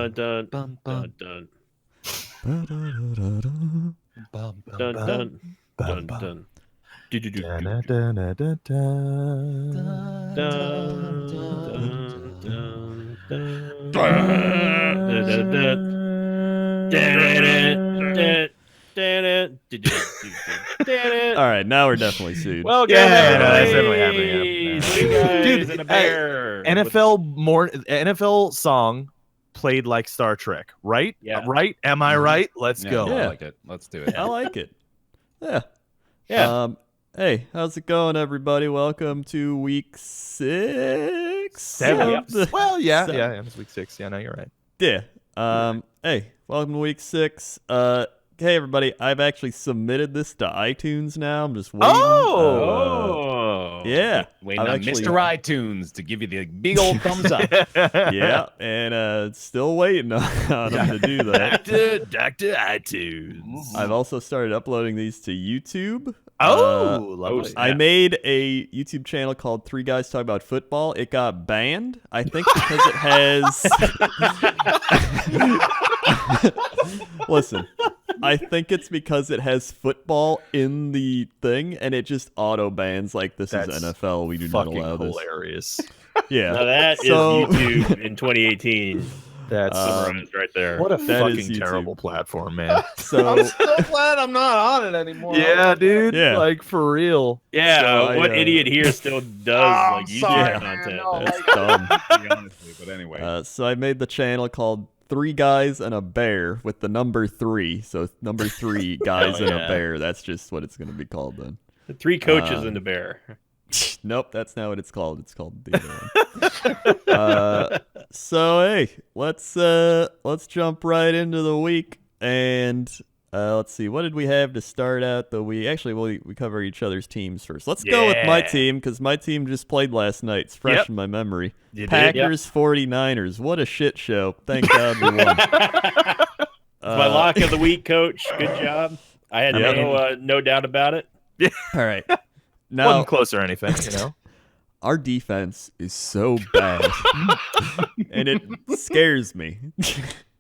Dun dun Bum, dun bum. dun Bum, bum, dun bum. dun Bum, dun bum. dun. Do do do do. Da-da-da-da-da. Dun dun dun dun. All right, now we're definitely sued. Welcome, Yeah, no, that's everybody. definitely happening. Yeah. Three guys Dude, and a bear. NFL song played like Star Trek, right? Yeah. Right? Am I right? Let's go. Yeah. I like it. Let's do it. I like it. Yeah. Yeah. Hey, how's it going, everybody? Welcome to week 6. Seven. of the- Well, yeah, Seven. yeah. It's week 6. Yeah, no, you're right. Yeah. Hey, welcome to week 6. Hey, everybody. I've actually submitted this to iTunes now. I'm just waiting. Oh. Yeah. Waiting I've on actually- Mr. iTunes to give you the big old thumbs up. Yeah, and still waiting on them to do that. Dr. iTunes. I've also started uploading these to YouTube. Lovely. I made a YouTube channel called Three Guys Talk About Football. It got banned, I think, because it has. Listen, I think it's because it has football in the thing, and it just auto bans like this That's is NFL. We do not fucking allow this. hilarious. Yeah, Now that is So- YouTube in 2018. That's Summarized right there. what a that is fucking YouTube. terrible platform, man. so so glad I'm not on it anymore. Yeah, dude. Yeah. Like for real. Yeah, So what I, idiot here still does like YouTube content? that's dumb. Honestly, but anyway. So I made the channel called Three Guys and a Bear with the number 3. So number 3 guys and a yeah. bear. That's just what it's going to be called then. Three coaches and a bear. Nope, that's not what it's called. It's called the other one. So hey, let's jump right into the week and let's see, what did we have to start out the week? Actually, we cover each other's teams first. Let's go with my Yeah. team because my team just played last night. It's fresh Yep. in my memory. You did? Packers 49ers. What a shit show. Thank God we won. My lock of the week, coach. Good job. I had Yeah. no doubt about it. All right. Wasn't Now, close or anything, you know. our defense is so bad, and it scares me.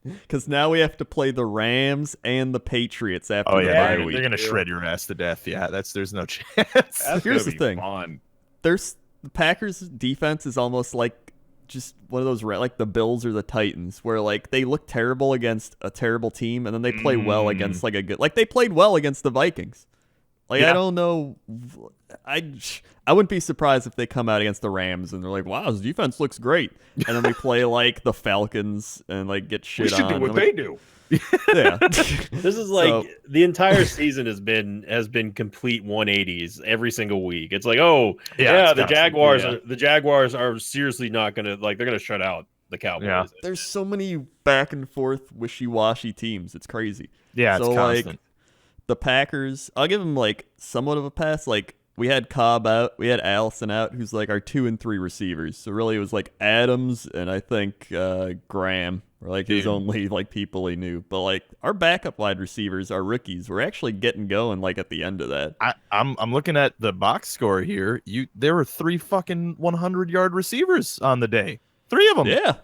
Because now we have to play the Rams and the Patriots after Oh the yeah, bye week. they're gonna shred your ass to death. Yeah, there's no chance. Here's the thing. Fun. The Packers' defense is almost like just one of those like the Bills or the Titans, where like they look terrible against a terrible team, and then they play well against like a good. Like they played well against the Vikings. Like Yeah. I don't know, I wouldn't be surprised if they come out against the Rams and they're like, "Wow, his defense looks great," and then we play like the Falcons and like get shit We should on. do what And, they like, do. Yeah. This is like So- the entire season has been complete 180s every single week. It's like, oh Yeah, it's the constant, Jaguars are seriously not gonna they're gonna shut out the Cowboys. Yeah. There's so many back and forth wishy-washy teams. It's crazy. Yeah, it's So, like, constant. The Packers, I'll give them like somewhat of a pass. Like we had Cobb out, we had Allison out, who's like our 2 and 3 receivers. So really, it was like Adams and I think Graham were like his Dude. only like people he knew. But like our backup wide receivers, our rookies, were actually getting going like at the end of that. I'm looking at the box score here. There were 3 fucking 100-yard receivers on the day. 3 of them. Yeah,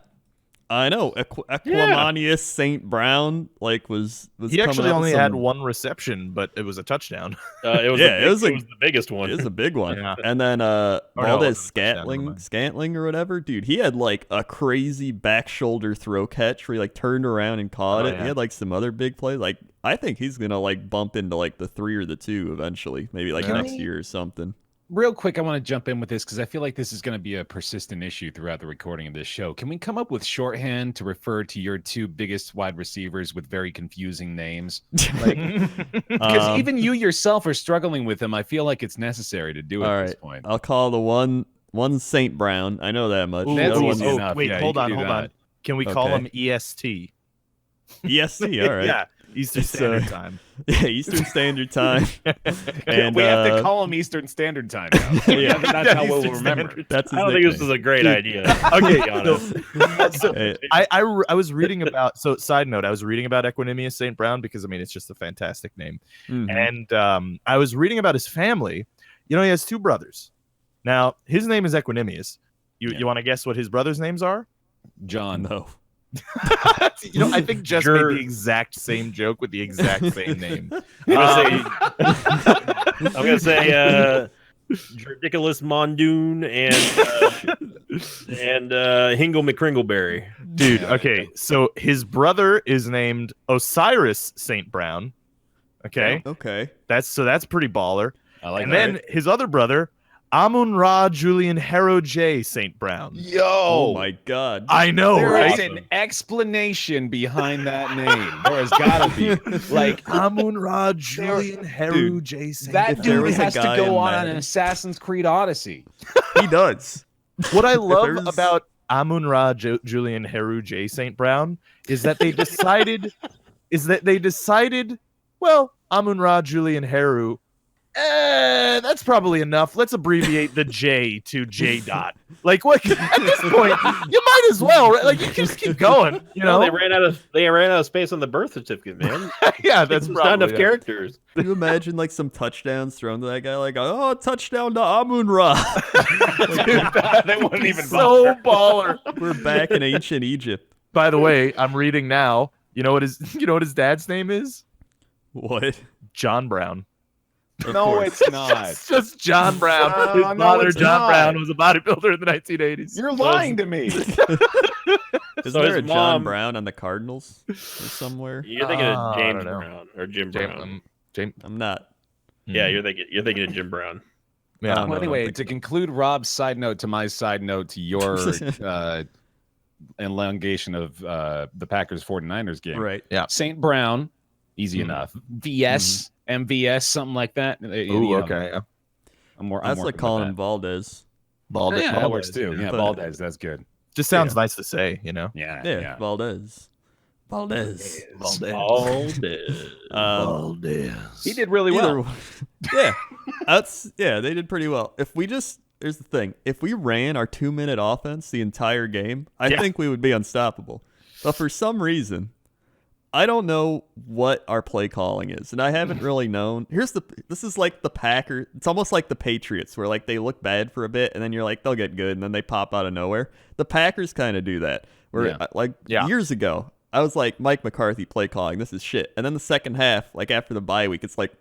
I know. Equimanius St. Brown like was He coming actually up with only some- had 1 reception, but it was a touchdown. It was Yeah, the it was the biggest one. It was a big one. Yeah. And then no, it Valdez wasn't a touchdown, never mind. Scantling or whatever, dude, he had like a crazy back shoulder throw catch where he like turned around and caught Oh, it. yeah. He had like some other big plays. Like I think he's gonna like bump into like the 3 or the 2 eventually, maybe like Yeah. next year or something. Real quick, I want to jump in with this because I feel like this is going to be a persistent issue throughout the recording of this show. Can we come up with shorthand to refer to your 2 biggest wide receivers with very confusing names? Because even you yourself are struggling with them. I feel like it's necessary to do it all at this right, point. I'll call the one St. Brown. I know that much. Ooh, The That's other ooh, easy one's enough. wait, Yeah, hold you on, can do hold on. that. Can we call Okay. him EST? EST. All right. Yeah, Eastern It's, Standard Time. Yeah, Eastern Standard Time. And we have to call them Eastern Standard Time now. Yeah. That's how we'll Eastern remember. Standard that's his I don't think this nickname. is a great idea. Okay, to be honest. So, Hey, I was reading about, so side note, I was reading about Equinemius St. Brown because, I mean, it's just a fantastic name. mhm. And I was reading about his family. You know, he has 2 brothers. Now, his name is Equinemius. You want to guess what his brothers' names are? John. No. I think Jess made the exact same joke with the exact same name. I'm gonna say Ridiculous Mondoon and Hingle McCringleberry. Dude, okay, so his brother is named Osiris St. Brown. Okay, that's pretty baller. I like and that. then his other brother, Amun-Ra Julian Harrow J. St. Brown. Yo, Oh my God. I know, there right? is an explanation behind that name. There has got to be. Like Amun-Ra Julian Harrow J. St. that If there dude was a has to guy go in on Madden- an Assassin's Creed Odyssey. He does. What I love there's- about Amun-Ra Julian Harrow J. St. Brown is that they decided, well, Amun-Ra Julian Harrow, that's probably enough. Let's abbreviate the J to J dot. Like, what? At this point, you might as well, right? Like, you can just keep going. You know, they ran out of space on the birth certificate, man. yeah, that's There's not enough probably it. characters. Can you imagine like some touchdowns thrown to that guy? Like, oh, touchdown to Amun-Ra. They wouldn't even So baller. We're back in ancient Egypt. By the way, I'm reading now. You know what his dad's name is? What? John Brown. No, it's not. It's just John Brown. No, His no, father, it's John not. Brown, was a bodybuilder in the 1980s. You're lying to me. Is So there his a John mom- Brown on the Cardinals or somewhere? You're thinking of I James don't know. Brown or Jim Brown. James. I'm not. Yeah, you're thinking of Jim Brown. Yeah. I don't know, Well, I don't anyway, think to so. conclude Rob's side note to my side note to your elongation of the Packers 49ers game. Right. St. Brown, easy Mhm. enough. VS, MVS, something like that. Ooh, okay. I'm more. That's I'm like working calling with him Valdez. Bald. that. Yeah, that works too. Yeah, But- Valdez, that's good. Just sounds nice to say, you know. Yeah, Yeah, Valdez. Valdez. He did really Either well. yeah, they did pretty well. Here's the thing: if we ran our 2-minute offense the entire game, I think we would be unstoppable. But for some reason, I don't know what our play calling is, and I haven't really known. This is like the Packers. It's almost like the Patriots, where like they look bad for a bit, and then you're like they'll get good, and then they pop out of nowhere. The Packers kind of do that. Where years ago, I was like Mike McCarthy play calling. This is shit. And then the second half, like after the bye week, it's like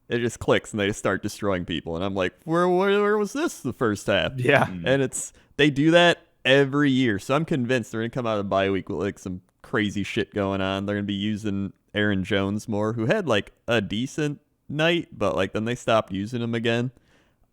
it just clicks and they just start destroying people. And I'm like, where was this the first half? Yeah. And they do that every year. So I'm convinced they're gonna come out of the bye week with like some crazy shit going on. They're gonna be using Aaron Jones more, who had like a decent night, but like then they stopped using him again.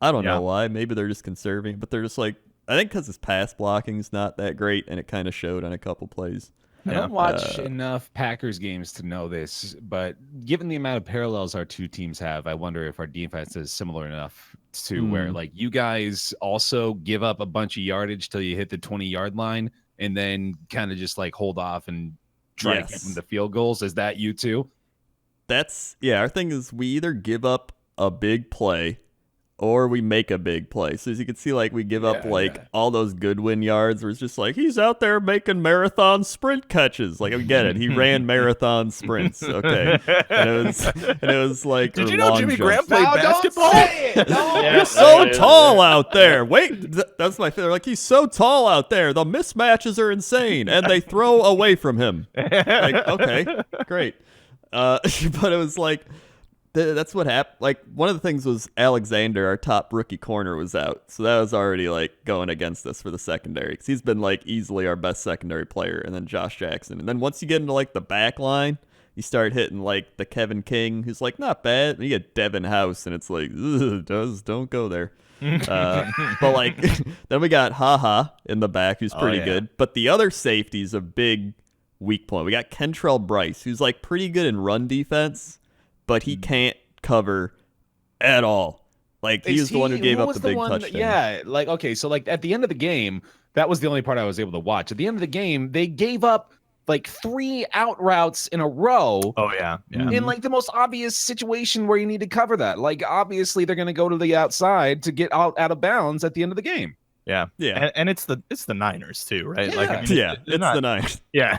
I don't know why. Maybe they're just conserving, but they're just like, I think because his pass blocking's not that great, and it kind of showed on a couple plays. I don't watch enough Packers games to know this, but given the amount of parallels our two teams have, I wonder if our defense is similar enough to where like you guys also give up a bunch of yardage till you hit the 20-yard line and then kind of just like hold off and try to get them the field goals. Is that you too? Our thing is we either give up a big play or we make a big play. So as you can see, like we give up all those Goodwin yards where it's just like he's out there making marathon sprint catches. Like I get it. He ran marathon sprints. Okay. And it was like Did you know Jimmy Graham played No, basketball? Don't say it. No. You're so tall out there. Wait, that's my favorite. Like he's so tall out there. The mismatches are insane, and they throw away from him. Like okay, great. But it was like that's what happened. Like one of the things was Alexander, our top rookie corner, was out, so that was already like going against us for the secondary because he's been like easily our best secondary player, and then Josh Jackson, and then once you get into like the back line. You start hitting like the Kevin King, who's like not bad. And you get Devin House, and it's like, don't go there. But like, then we got Haha in the back, who's pretty good. But the other safety's a big weak point. We got Kentrell Bryce, who's like pretty good in run defense, but he can't cover at all. Like he was the one who gave up the big touchdown. Yeah, like okay, so like at the end of the game, that was the only part I was able to watch. At the end of the game, they gave up like 3 out routes in a row. Oh yeah. In like the most obvious situation where you need to cover that. Like obviously they're going to go to the outside to get out of bounds at the end of the game. Yeah. And it's the Niners too, right? Yeah. Like I mean, It's the Niners. Yeah.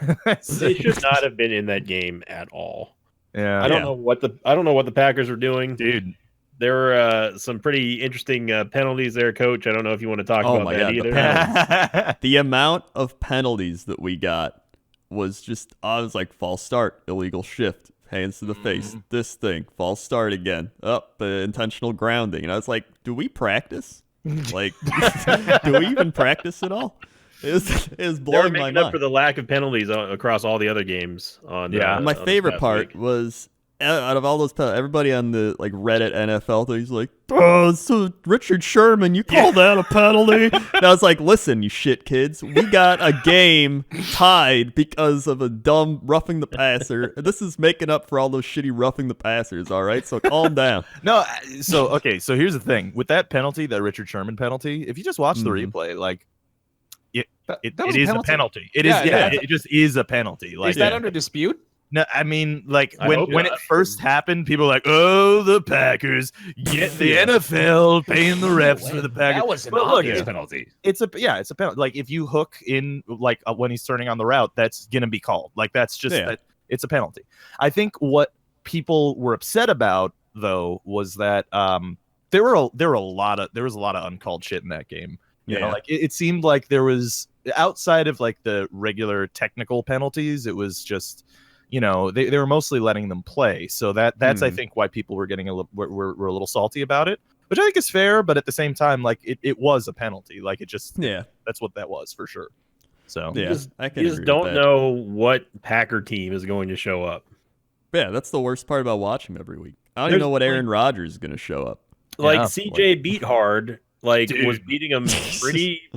They should not have been in that game at all. Yeah. I don't know what the Packers are doing, dude. There were some pretty interesting penalties there, Coach. I don't know if you want to talk about that either. The amount of penalties that we got was just, I was like, false start, illegal shift, hands to the face, this thing, false start again, intentional grounding. And I was like, do we practice? Like, do we even practice at all? It was blowing my mind. Up for the lack of penalties across all the other games. My favorite part was, out of all those penalties, everybody on the like Reddit NFL thing, he's like, "Oh, so Richard Sherman, you call that a penalty?" And I was like, "Listen, you shit kids, we got a game tied because of a dumb roughing the passer. This is making up for all those shitty roughing the passers. All right, so calm down." No, so here's the thing with that penalty, that Richard Sherman penalty. If you just watch the replay, like it is a penalty. It is, it just is a penalty. Like, is that under dispute? No, I mean, like when it first happened, people were like, "Oh, the Packers get the NFL paying the refs for the Packers." That was an obvious penalty. It's a penalty. Like if you hook in, like when he's turning on the route, that's gonna be called. Like that's just that it's a penalty. I think what people were upset about though was that there was a lot of uncalled shit in that game. You know, like it seemed like there was, outside of like the regular technical penalties, it was just, you know, they were mostly letting them play. So that's I think why people were getting were a little salty about it, which I think is fair. But at the same time, like it was a penalty. Like it just, that's what that was for sure. So you just don't know what Packer team is going to show up. Yeah, that's the worst part about watching them every week. I don't even know what Aaron Rodgers is going to show up. Like CJ beat hard. Like, dude, was beating him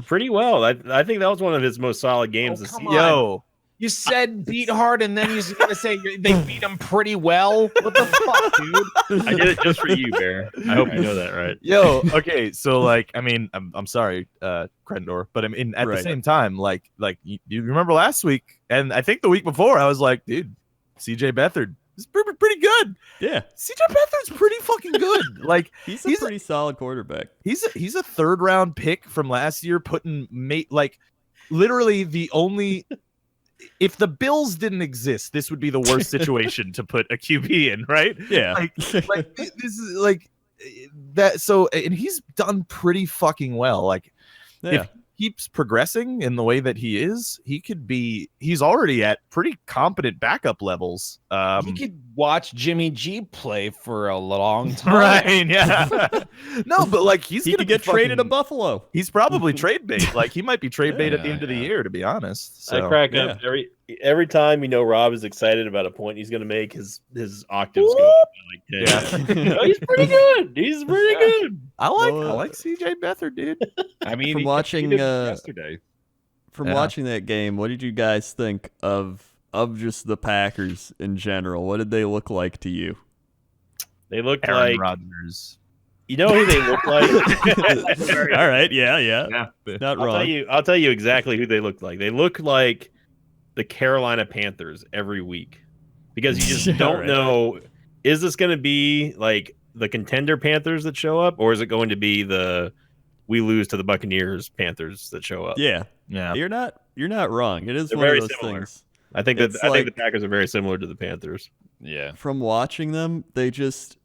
pretty well. I think that was one of his most solid games this season. Yo, you said beat hard, and then you're going to say they beat him pretty well? What the fuck, dude? I did it just for you, Bear. I hope you know that, right? Yo, okay, so, like, I mean, I'm sorry, Crendor, but I mean, at the same time, like you remember last week, and I think the week before, I was like, dude, CJ Beathard is pretty good. Yeah, CJ Beathard's pretty fucking good. Like he's a pretty solid quarterback. He's a third round pick from last year, like literally the only. If the Bills didn't exist, this would be the worst situation to put a QB in, right? Yeah, like this is like that. So, and he's done pretty fucking well. Like, if he keeps progressing in the way that he is, he's already at pretty competent backup levels. He could watch Jimmy G play for a long time. Right, yeah. No, but like he could get traded to Buffalo. He's probably trade bait. Like he might be trade bait at the end of the year, to be honest. So, I crack up every time Rob is excited about a point he's going to make. His octaves go up by like 10. No, he's pretty good. He's pretty good. I like CJ Beathard, dude. I mean, from watching yesterday, watching that game, what did you guys think of just the Packers in general? What did they look like to you? They looked Aaron like Rodgers. You know who they look like? All right, yeah. Not wrong. I'll tell you exactly who they look like. They look like the Carolina Panthers every week, because you just don't know, is this going to be like the contender Panthers that show up, or is it going to be the we lose to the Buccaneers Panthers that show up? Yeah. You're not wrong. It is one of those things. I think that I think the Packers are very similar to the Panthers. Yeah. From watching them, they just,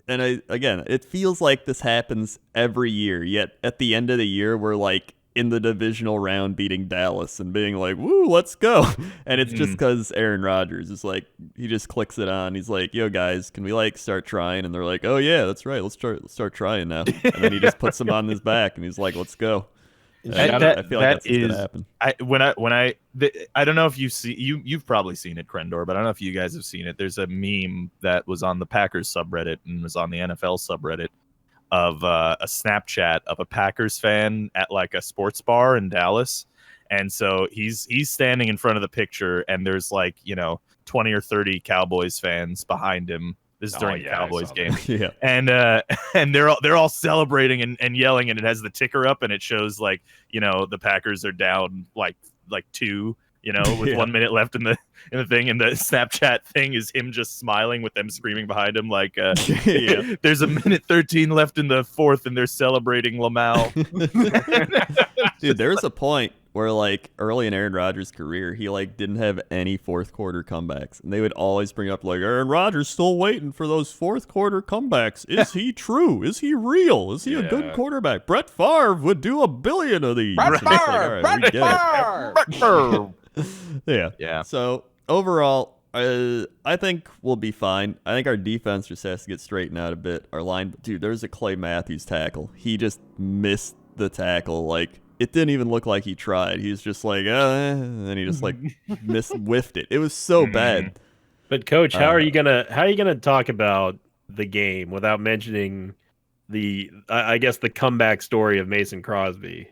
and it feels like this happens every year. Yet at the end of the year, we're like in the divisional round beating Dallas and being like, "Woo, let's go!" And it's just because Aaron Rodgers is like, he just clicks it on. He's like, "Yo, guys, can we like start trying?" And they're like, "Oh yeah, that's right. Let's start trying now." And then he just puts them on his back and he's like, "Let's go." I feel like that's what's gonna happen. I don't know if you've probably seen it, Crendor, but I don't know if you guys have seen it. There's a meme that was on the Packers subreddit and was on the NFL subreddit of a Snapchat of a Packers fan at like a sports bar in Dallas, and so he's standing in front of the picture, and there's like 20 or 30 Cowboys fans behind him. This is during the Cowboys game. Yeah. And they're all celebrating and yelling, and it has the ticker up, and it shows like, the Packers are down like 2, with 1 minute left in the thing, and the Snapchat thing is him just smiling with them screaming behind him like there's a minute 13 left in the fourth, and they're celebrating Lamau. Dude, there's a point where like early in Aaron Rodgers' career, he like didn't have any fourth quarter comebacks, and they would always bring up like, Aaron Rodgers still waiting for those fourth quarter comebacks. Is he true? Is he real? Is he a good quarterback? Brett Favre would do 1 billion of these. Brett Favre. Yeah. Yeah. So overall, I think we'll be fine. I think our defense just has to get straightened out a bit. Our line, dude, there's a Clay Matthews tackle. He just missed the tackle. Like, it didn't even look like he tried. He was just like, and then he just like whiffed it. It was so bad. But coach, how are you gonna talk about the game without mentioning I guess the comeback story of Mason Crosby?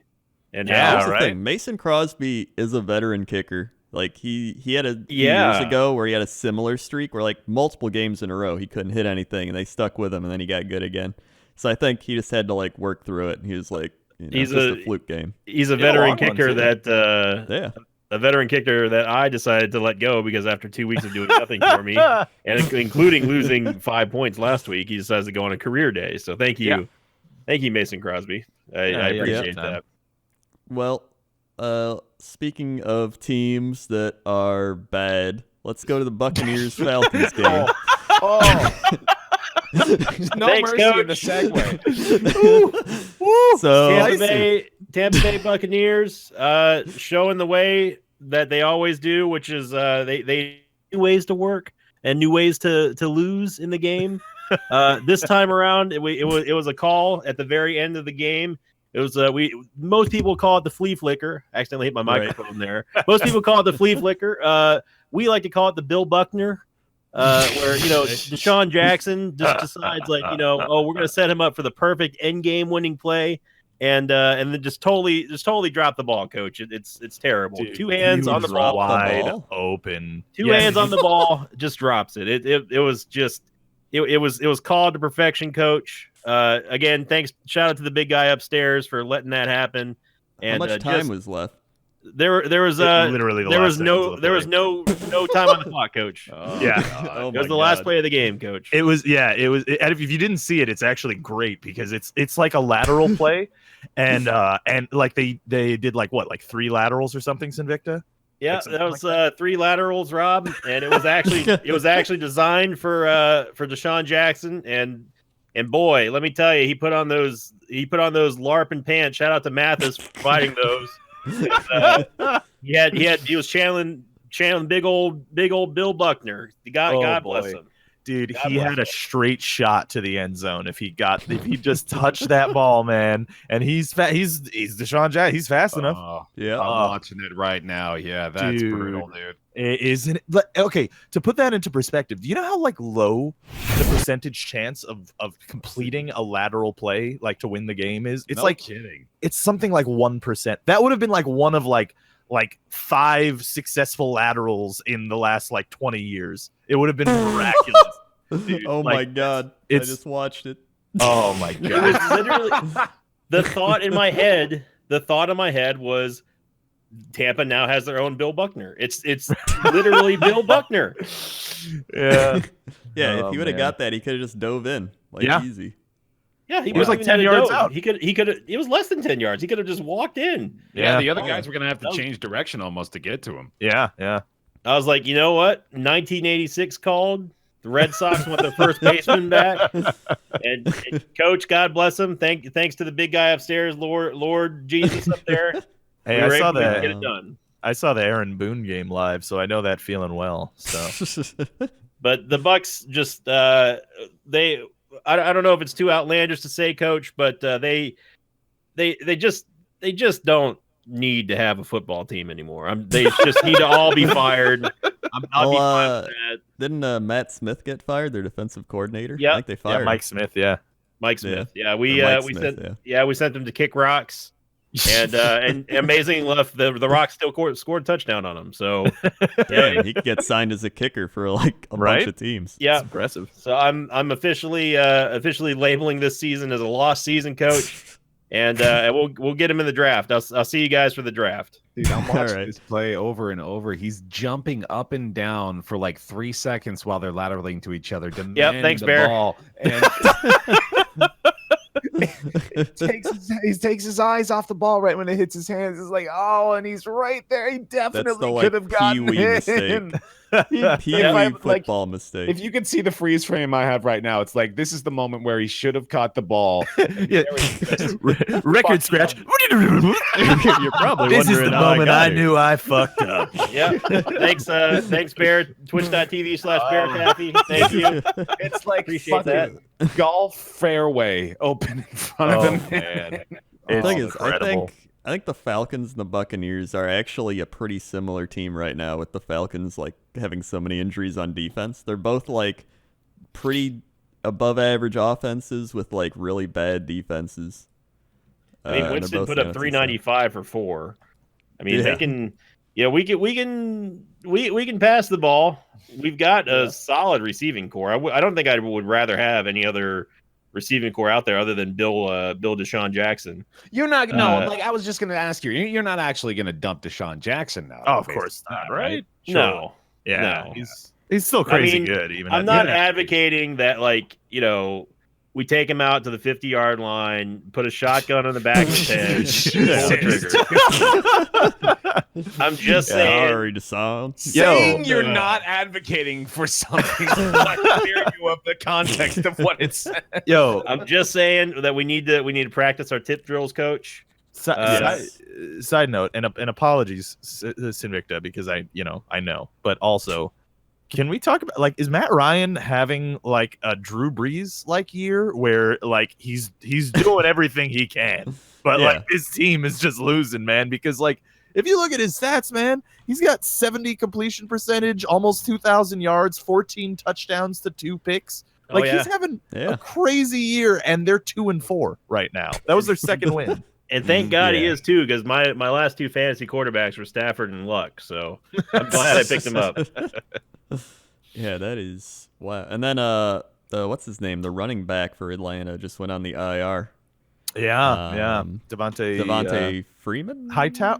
And Yeah, Here's the right. thing. Mason Crosby is a veteran kicker. Like he had a few years ago where he had a similar streak where like multiple games in a row he couldn't hit anything and they stuck with him and then he got good again. So I think he just had to like work through it and he was like, it's just a fluke game. He's a veteran long one, kicker too. a veteran kicker that I decided to let go because after 2 weeks of doing nothing for me, and including losing 5 points last week, he decides to go on a career day. So thank you, Mason Crosby. I appreciate that. Well, speaking of teams that are bad, let's go to the Buccaneers Falcons game. No Thanks, mercy in the coach. segue. So Tampa Bay Buccaneers showing the way that they always do, which is they new ways to work and new ways to lose in the game. This time around, it was a call at the very end of the game. It was most people call it the flea flicker. I accidentally hit my microphone there. Most people call it the flea flicker. We like to call it the Bill Buckner. Where Deshaun Jackson just decides we're going to set him up for the perfect end game winning play, and then just totally drop the ball, coach. It's terrible. Dude, 2 hands on the ball, wide open. 2 hands on the ball, just drops it. It was called to perfection, coach. Again, shout out to the big guy upstairs for letting that happen. And how much time was left? There was literally no time on the clock, coach. Yeah. It was the last play of the game, coach. It was. And if you didn't see it, it's actually great because it's like a lateral play, and like they did like 3 laterals or something, Sinvicta. Yeah, that was 3 laterals, Rob, and it was actually designed for Deshaun Jackson, and boy, let me tell you, he put on those LARPing pants. Shout out to Mathis for providing those. He was channeling big old Bill Buckner. God bless him. Dude, he had a straight shot to the end zone if he just touched that ball, man. And he's Deshaun Jackson. He's fast enough. Yeah, I'm watching it right now. Yeah, that's brutal, dude. Isn't it? Okay, to put that into perspective, do you know how like low the percentage chance of completing a lateral play like to win the game is? It's kidding. It's something like 1%. That would have been like one of like 5 successful laterals in the last like 20 years. It would have been miraculous. Dude, oh my god! I just watched it. Oh my god! It was literally the thought in my head. The thought in my head was, Tampa now has their own Bill Buckner. It's literally Bill Buckner. Yeah. If he would have got that, he could have just dove in easy. Yeah, he was like 10 yards out. He could. It was less than 10 yards. He could have just walked in. Yeah, the other guys were gonna have to change direction almost to get to him. Yeah. I was like, you know what? 1986 called. The Red Sox want their first baseman back, and coach, God bless him. Thanks to the big guy upstairs, Lord Jesus up there. Hey, I saw that. Get it done. I saw the Aaron Boone game live, so I know that feeling well. So, but the Bucks just I don't know if it's too outlandish to say, coach, but they just don't need to have a football team anymore. They just need to all be fired. I'll be fine with that. Didn't Matt Smith get fired, their defensive coordinator? Yeah, I think they fired Mike Smith. Mike Smith. Yeah. We sent them to kick rocks, and amazingly enough, the Rocks still scored a touchdown on him. So yeah, he could get signed as a kicker for like a bunch of teams. Yeah, it's impressive. So I'm officially labeling this season as a lost season, coach. And we'll get him in the draft. I'll see you guys for the draft. Dude, I'm watching this play over and over. He's jumping up and down for like 3 seconds while they're lateraling to each other. Yep, thanks, Bear. Ball. And he takes his eyes off the ball right when it hits his hands. It's like, oh, and he's right there. He definitely could have gotten Pee-wee in. mistake. If Pee-wee football mistake. If you could see the freeze frame I have right now, it's like this is the moment where he should have caught the ball. Yeah. Record scratch. You're probably This is wondering the how moment got I here. knew I fucked up. Yeah. Thanks, Bear. Twitch.tv/Bear Kathy. Thank you. It's like Appreciate fucking golf fairway open in front of him. Man. The It's thing is, incredible. I think the Falcons and the Buccaneers are actually a pretty similar team right now, with the Falcons like having so many injuries on defense. They're both like pretty above average offenses with like really bad defenses. I mean, and they're Winston both put the up NFC 395 for 4. I mean, Yeah. they can. Yeah, we can pass the ball. We've got a solid receiving core. I don't think I would rather have any other receiving core out there other than Bill Deshaun Jackson. You're not like I was just going to ask you. You're not actually going to dump Deshaun Jackson now. Oh, of course not, right? No, Yeah, no. he's still crazy I mean, good. Even I'm at- not even at- advocating that, like, we take him out to the 50-yard line, put a shotgun on the back of his head, pull the trigger. I'm just saying. Sorry, Deshaun. Saying you're not advocating for something like clear you of the context of what it's. Yo, I'm just saying that we need to practice our tip drills, coach. Side note, and apologies, Sinvicta, because I know, but also, can we talk about, like, is Matt Ryan having like a Drew Brees like year where like he's doing everything he can, but Yeah. like his team is just losing, man? Because like if you look at his stats, man, he's got 70 completion percentage, almost 2,000 yards, 14 touchdowns to 2 picks. Like he's having a crazy year, and they're 2-4 right now. That was their second win. And thank God he Yeah. is too, because my last 2 fantasy quarterbacks were Stafford and Luck. So I'm glad I picked him up. Yeah, that is wow. And then what's his name? The running back for Atlanta just went on the IR. Yeah. Devontae Freeman. Hightower.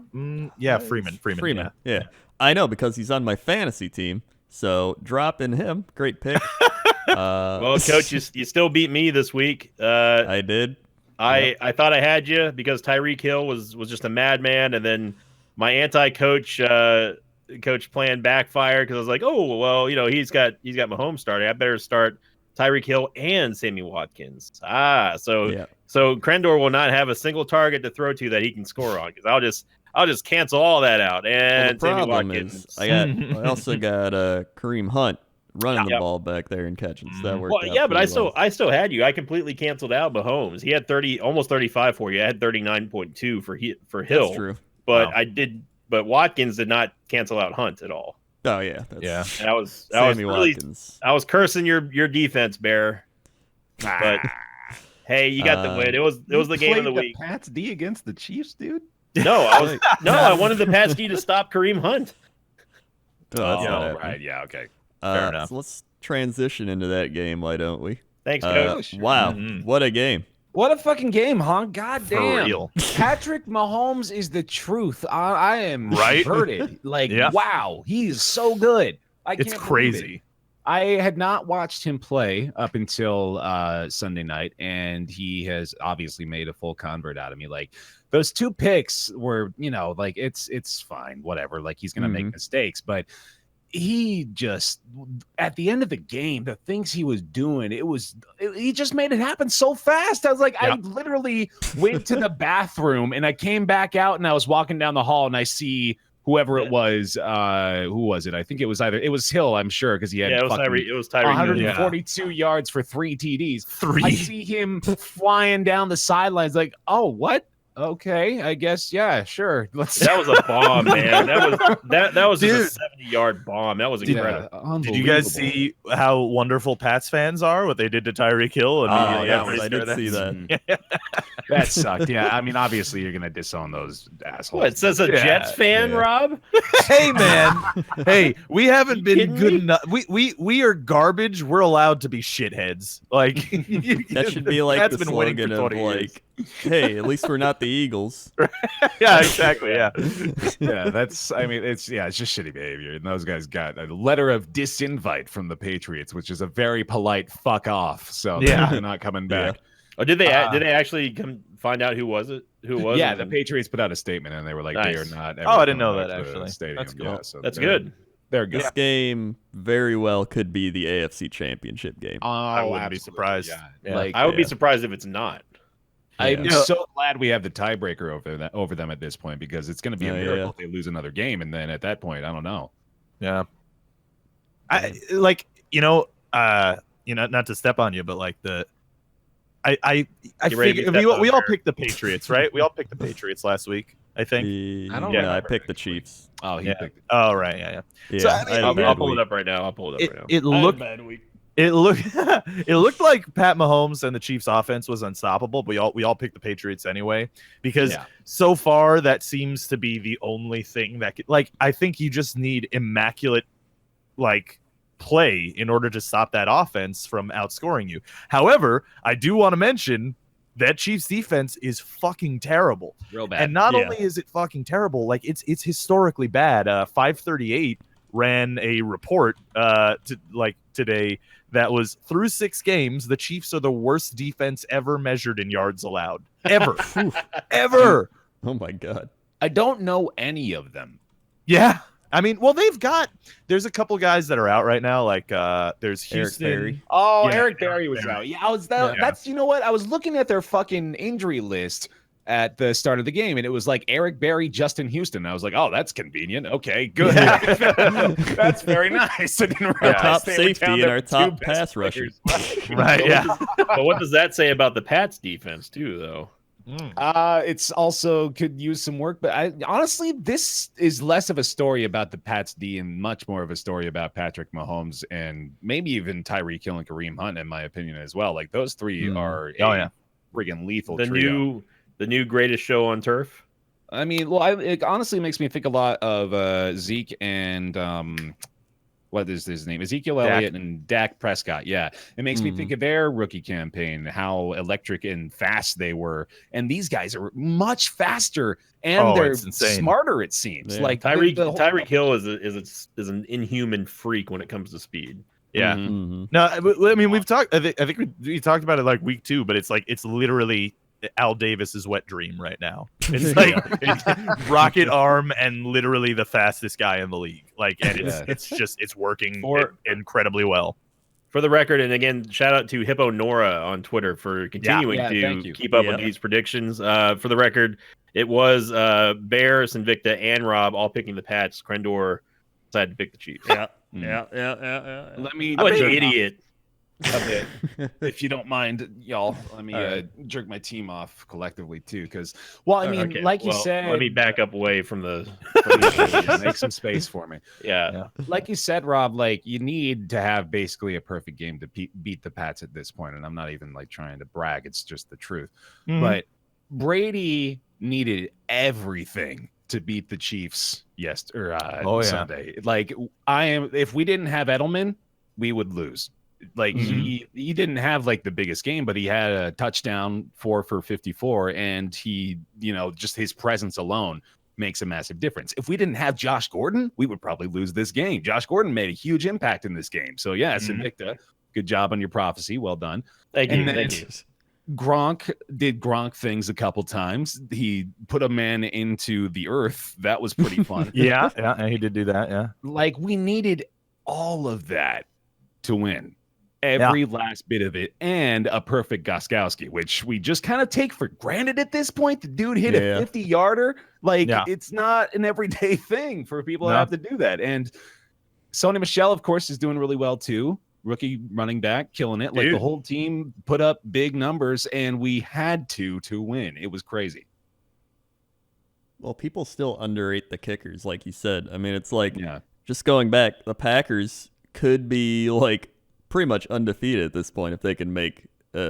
Yeah, Freeman. Yeah, I know because he's on my fantasy team. So drop in him. Great pick. Well, coach, you still beat me this week. I did. I thought I had you because Tyreek Hill was just a madman, and then my anti-coach coach plan backfired because I was like, oh well, he's got Mahomes starting. I better start Tyreek Hill and Sammy Watkins. So Crendor will not have a single target to throw to that he can score on, because I'll just cancel all that out. And Well, the Sammy problem Watkins. is I also got Kareem Hunt running the ball back there and catching. So that worked out But pretty well. I still had you. I completely canceled out Mahomes. He had almost 35 for you. I had 39.2 for Hill. That's true. But but Watkins did not cancel out Hunt at all. Oh yeah, that's And I was Sammy really, Watkins. I was cursing your defense, Bear. But hey, you got the win. It was the game of the week. Pats D against the Chiefs, dude. No, I wanted the Pats D to stop Kareem Hunt. Oh, that's not happening. right. Yeah. Okay. Fair enough. So let's transition into that game, why don't we? Thanks, coach. Wow, Mhm. what a game! What a fucking game, huh? God For damn. real. Patrick Mahomes is the truth. I am Right? converted. Like, Yeah. wow, he's so good. It's can't believe it. crazy. I had not watched him play up until Sunday night, and he has obviously made a full convert out of me. Like, those 2 picks were, like it's fine, whatever. Like, he's gonna make mistakes, but he just, at the end of the game, the things he was doing, he just made it happen so fast. I was like, I literally went to the bathroom and I came back out and I was walking down the hall and I see whoever it was. Who was it? I think it was Hill, I'm sure, because he had It was Tyreek. 142 yards for 3 TDs. I see him flying down the sidelines like, oh, what? Okay, I guess, yeah, sure. That was a bomb, man. That was just a 70-yard bomb. That was incredible. Did you guys see how wonderful Pats fans are? What they did to Tyreek Hill? I did see that. That sucked. Yeah, I mean, obviously you're gonna disown those assholes. What, it says a Jets fan, Rob? Hey man, hey, we haven't been kidding good me? enough. We are garbage. We're allowed to be shitheads. Like That should be like That's the been winning slogan for of 20 years. like, hey, at least we're not the Eagles. Yeah, exactly. Yeah. Yeah, it's just shitty behavior. And those guys got a letter of disinvite from the Patriots, which is a very polite fuck off. So Yeah. they're not coming back. Oh, did they actually come find out who was it? Who was? Yeah, it? the Patriots put out a statement and they were like, they are Nice. not. Oh, I didn't ever know coming that, back to the actually. Stadium. That's cool. Yeah, so That's good. They're good. This game very well could be the AFC Championship game. Oh, I wouldn't be absolutely, surprised. Yeah. Yeah. Like, I would be surprised if it's not. I'm Yeah. so glad we have the tiebreaker over them at this point because it's going to be a Oh, miracle yeah. if they lose another game, and then at that point, I don't know. Yeah. I like not to step on you, but like I You ready to figure be stepped we on all there? picked the Patriots, right? We all picked the Patriots last week, I think. I don't Yeah, I remember, picked the actually. Chiefs. Oh, he Yeah. picked it. Oh, right, yeah. Yeah, So, I mean, I had a I'll bad pull it week. up right now. I'll pull it up right now. It looked it looked like Pat Mahomes and the Chiefs offense was unstoppable, but we all picked the Patriots anyway because Yeah. so far that seems to be the only thing that I think you just need immaculate play in order to stop that offense from outscoring you. However, I do want to mention that Chiefs defense is fucking terrible. Real bad. And not only is it fucking terrible, like it's historically bad. 538 ran a report today that was through 6 games, the Chiefs are the worst defense ever measured in yards allowed. Ever. Ever. Oh my god. I don't know any of them. Yeah. I mean, well, there's a couple guys that are out right now. Like there's Houston. Berry. Oh, Yeah, Eric Berry was out. Yeah, that's, you know what? I was looking at their fucking injury list at the start of the game, and it was like Eric Berry, Justin Houston. I was like, oh, that's convenient. Okay, good. That's very nice. I didn't realize Top they were safety down and there our with top two pass best rusher. players. Right, yeah. But what does that say about the Pats defense too, though? It's also could use some work, but honestly, this is less of a story about the Pats D and much more of a story about Patrick Mahomes and maybe even Tyreek Hill and Kareem Hunt, in my opinion, as well. Like those three are friggin' lethal trio. The new greatest show on turf. I mean, well, it honestly makes me think a lot of Zeke and what is his name? Ezekiel Elliott and Dak Prescott. Yeah. It makes me think of their rookie campaign, how electric and fast they were. And these guys are much faster and they're smarter, it seems. Yeah. Like Tyreek Hill is an inhuman freak when it comes to speed. Yeah. Mm-hmm. No, I mean we've talked. I think we talked about it like week 2, but it's literally Al Davis's wet dream right now. It's like it's rocket arm and literally the fastest guy in the league. Like, and it's working incredibly well. For the record, and again, shout out to Hippo Nora on Twitter for continuing to keep up with these predictions. For the record, it was Bear, Invicta, and Rob all picking the Pats. Crendor decided to pick the Chiefs. Yeah. Let me. What an idiot. If you don't mind, y'all, let me jerk my team off collectively too, because you said, let me back up away from the make some space for me. Yeah, like you said, Rob, like you need to have basically a perfect game to beat the Pats at this point, and I'm not even like trying to brag; it's just the truth. But Brady needed everything to beat the Chiefs Sunday. Like if we didn't have Edelman, we would lose. Like he didn't have like the biggest game, but he had a touchdown 4 for 54, and he, just his presence alone makes a massive difference. If we didn't have Josh Gordon, we would probably lose this game. Josh Gordon made a huge impact in this game. So yes, Invicta, good job on your prophecy. Well done. Thank you. Gronk did Gronk things a couple times. He put a man into the earth. That was pretty fun. Yeah, he did do that. Yeah, like we needed all of that to win. Every last bit of it, and a perfect Gostkowski, which we just kind of take for granted at this point. The dude hit a 50-yarder. Like, it's not an everyday thing for people to have to do that. And Sony Michel, of course, is doing really well, too. Rookie running back, killing it. Like, the whole team put up big numbers, and we had to win. It was crazy. Well, people still underrate the kickers, like you said. I mean, it's like, just going back, the Packers could be, like, pretty much undefeated at this point if they can make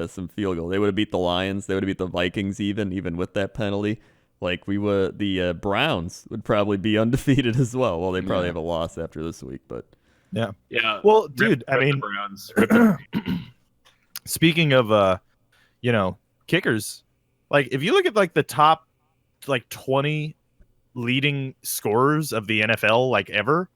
some field goal. They would have beat the Lions. They would have beat the Vikings even with that penalty. Like the Browns would probably be undefeated as well. Well, they probably have a loss after this week, but yeah. Well, dude, I mean, speaking of kickers, like if you look at like the top like 20 leading scorers of the NFL like ever.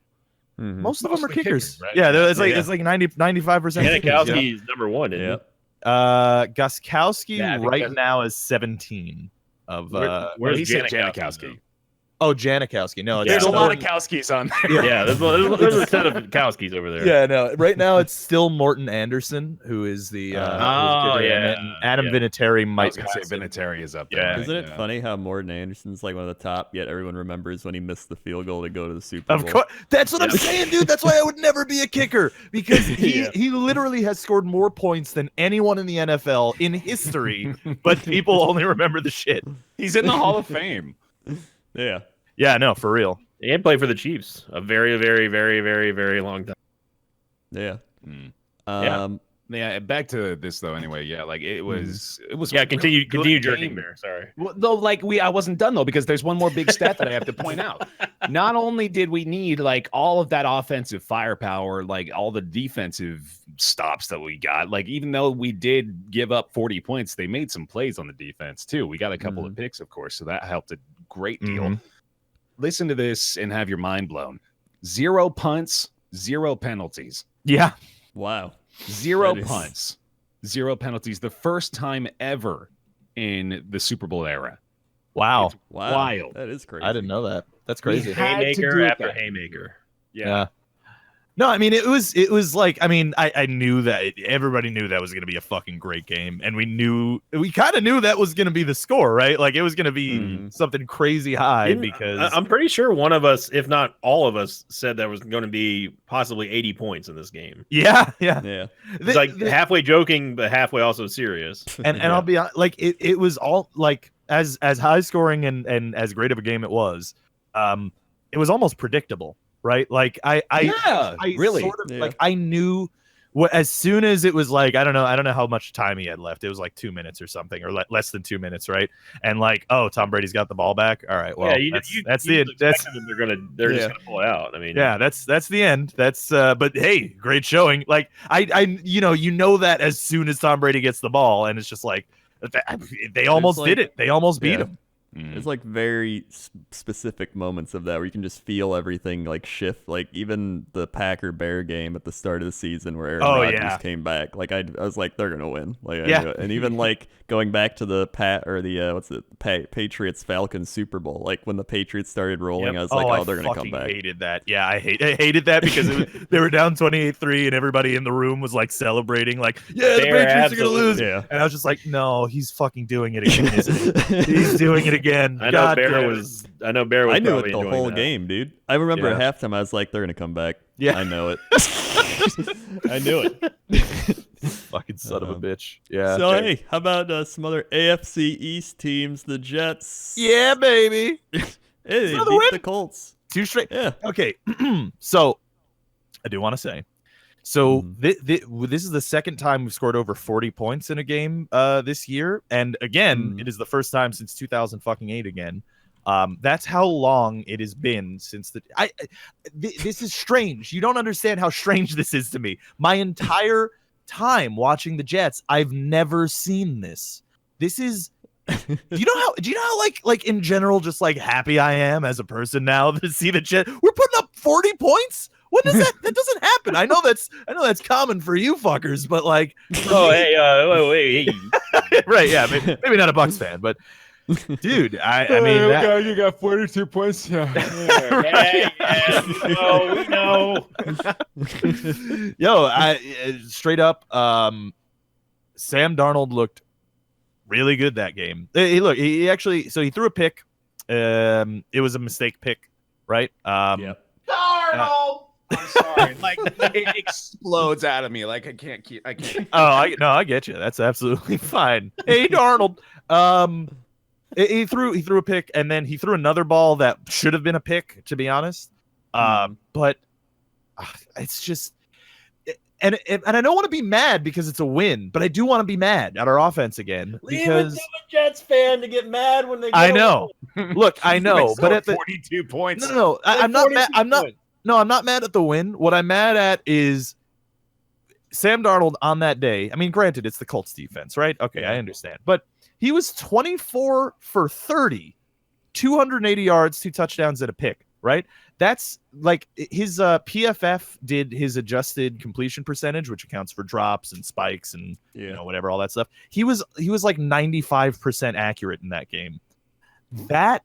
Most of them are kickers. Right? Yeah, it's like 95%. Janikowski is number 1. Gostkowski Yeah, I think right that's- now is 17 of Where's he said Janikowski? Janikowski. oh, Janikowski. No, it's Yeah, There's a still lot of Kowskis on there. Yeah, there's a set of Kowskis over there. Yeah, no. Right now it's still Morton Anderson who is the Oh, kicker, yeah, and then Adam yeah. Vinatieri I might was gonna say pass him. Vinatieri is up there. Yeah. right? Isn't it Yeah. funny how Morton Anderson's like one of the top, yet everyone remembers when he missed the field goal to go to the Super Bowl? Of course, that's what I'm Yeah. saying, dude. That's why I would never be a kicker because he literally has scored more points than anyone in the NFL in history, but people only remember the shit. He's in the Hall of Fame. Yeah. Yeah, no, for real. And played for the Chiefs a very, very, very, very, very long time. Yeah. Mm. Yeah. Back to this though. Anyway, yeah, like it was. Yeah, continue good jerking game. there. Sorry. Well, though, like I wasn't done though because there's one more big stat that I have to point out. Not only did we need like all of that offensive firepower, like all the defensive stops that we got, like even though we did give up 40 points, they made some plays on the defense too. We got a couple of picks, of course, so that helped a great deal. Mhm. Listen to this and have your mind blown. 0 punts, 0 penalties. Yeah. Wow. 0 That is- punts, 0 penalties. The first time ever in the Super Bowl era. Wow. It's Wow. wild. That is crazy. I didn't know that. That's We crazy. had to Haymaker do it after that way. haymaker. Yeah. No, I mean it was like I knew that everybody knew that was going to be a fucking great game, and we kind of knew that was going to be the score, right? Like it was going to be Mhm. something crazy high Didn't- because I'm pretty sure one of us, if not all of us, said there was going to be possibly 80 points in this game. yeah. Yeah. It's like halfway joking, but halfway also serious. and Yeah. I'll be honest, like it was all like as high scoring and as great of a game it was it was almost predictable, right? Like I really. sort of, Yeah. like I knew what as soon as it was like I don't know how much time he had left. It was like 2 minutes or something, or less than 2 minutes, right? And like, oh, Tom Brady's got the ball back. All right, well, yeah, that's you the just that's expected that they're Yeah. just gonna pull it out. I mean, yeah, that's the end. That's but hey, great showing. Like I you know that as soon as Tom Brady gets the ball, and it's just like they almost like- did it. They almost beat Yeah. him. There's like very specific moments of that where you can just feel everything like shift. Like even the Packer Bear game at the start of the season where Aaron Oh, Rodgers yeah. came back. Like I was like they're gonna win. Like I Yeah. knew it. And even like going back to the Patriots Falcons Super Bowl. Like when the Patriots started rolling, Yep. I was like, I they're gonna come fucking back. hated that. Yeah, I hated that because they were down 28-3 and everybody in the room was like celebrating, like, yeah, the They're Patriots are gonna lose. Yeah. And I was just like, no, he's fucking doing it again, isn't he? He's doing it again. I know God Bear damn it. was. I know Bear was. I knew probably it the enjoying whole that. game, dude. I remember Yeah. at halftime I was like, they're gonna come back. Yeah. I know it. I knew it. Fucking son of a bitch. Yeah. So hey, how about some other AFC East teams? The Jets. Yeah, baby. Hey, they Another beat win. the Colts. 2 straight. Yeah. Okay, so I do want to say, so Mhm. this is the second time we've scored over 40 points in a game this year, and again, Mhm. it is the first time since 2008 again. That's how long it has been since this is strange. You don't understand how strange this is to me. My entire time watching the Jets, I've never seen this. This is. Do you know how like in general just like happy I am as a person now to see the Jets? We're putting up 40 points. When does that doesn't happen? I know that's common for you fuckers, but like Oh, hey, wait. right, yeah, maybe not a Bucks fan, but dude, I mean that, you got 42 points. Yeah. Oh, we know. yo, straight up Sam Darnold looked really good that game. He actually he threw a pick. It was a mistake pick, right? Yep. Darnold. I'm sorry. Like it explodes out of me. Like I can't. I get you. That's absolutely fine. Hey, Darnold. He threw a pick, and then he threw another ball that should have been a pick, to be honest. But it's just, and I don't want to be mad because it's a win, but I do want to be mad at our offense again because Leave it to a Jets fan to get mad when they. I know. Look, I know, but at the 42 points. no, I'm not mad. I'm not mad at the win. What I'm mad at is Sam Darnold on that day. I mean, granted, it's the Colts defense, right? Okay, I understand. But he was 24 for 30, 280 yards, 2 touchdowns, and a pick, right? that's like his PFF did his adjusted completion percentage, which accounts for drops and spikes and whatever, all that stuff. He was like 95% accurate in that game. That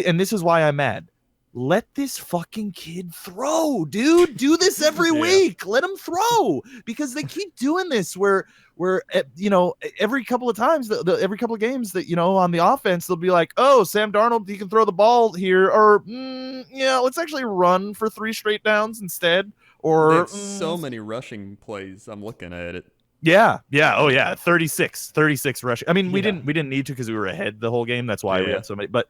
and this is why I'm mad. Let this fucking kid throw, dude. Do this every week. Let him throw, because they keep doing this where every couple of times, every couple of games that, on the offense, they'll be like, oh, Sam Darnold, he can throw the ball here, or let's actually run for 3 straight downs instead. Or so many rushing plays. I'm looking at it. Yeah. Oh yeah. 36 rushing. I mean, we didn't need to because we were ahead the whole game. That's why we had so many. But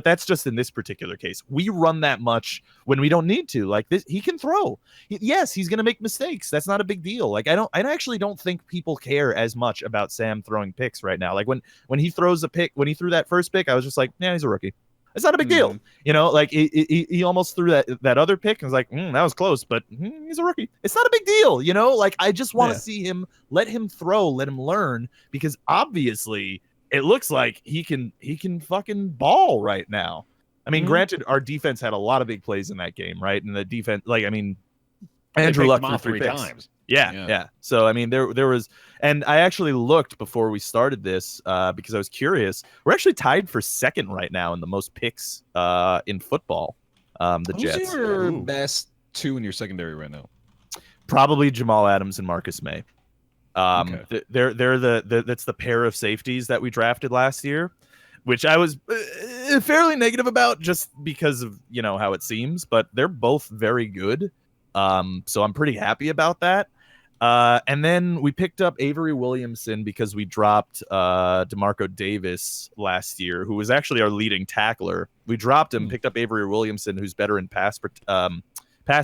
that's just in this particular case. We run that much when we don't need to. Like this, he can throw. Yes, he's gonna make mistakes. That's not a big deal. Like I actually don't think people care as much about Sam throwing picks right now. Like when he throws a pick, when he threw that first pick, I was just like, yeah, he's a rookie. It's not a big deal. Like he almost threw that other pick and was like, that was close, but he's a rookie. It's not a big deal. Like I just want to see him, let him throw, let him learn, because obviously it looks like he can fucking ball right now. I mean, granted, our defense had a lot of big plays in that game, right? And the defense, Andrew Luck threw 3 times. Yeah. So I mean, there was, and I actually looked before we started this because I was curious. We're actually tied for second right now in the most picks in football. The Jets. Who's your best 2 in your secondary right now? Probably Jamal Adams and Marcus May. They're that's the pair of safeties that we drafted last year, which I was fairly negative about just because of how it seems, but they're both very good. So I'm pretty happy about that. And then we picked up Avery Williamson because we dropped DeMarco Davis last year, who was actually our leading tackler. We dropped him, picked up Avery Williamson, who's better in pass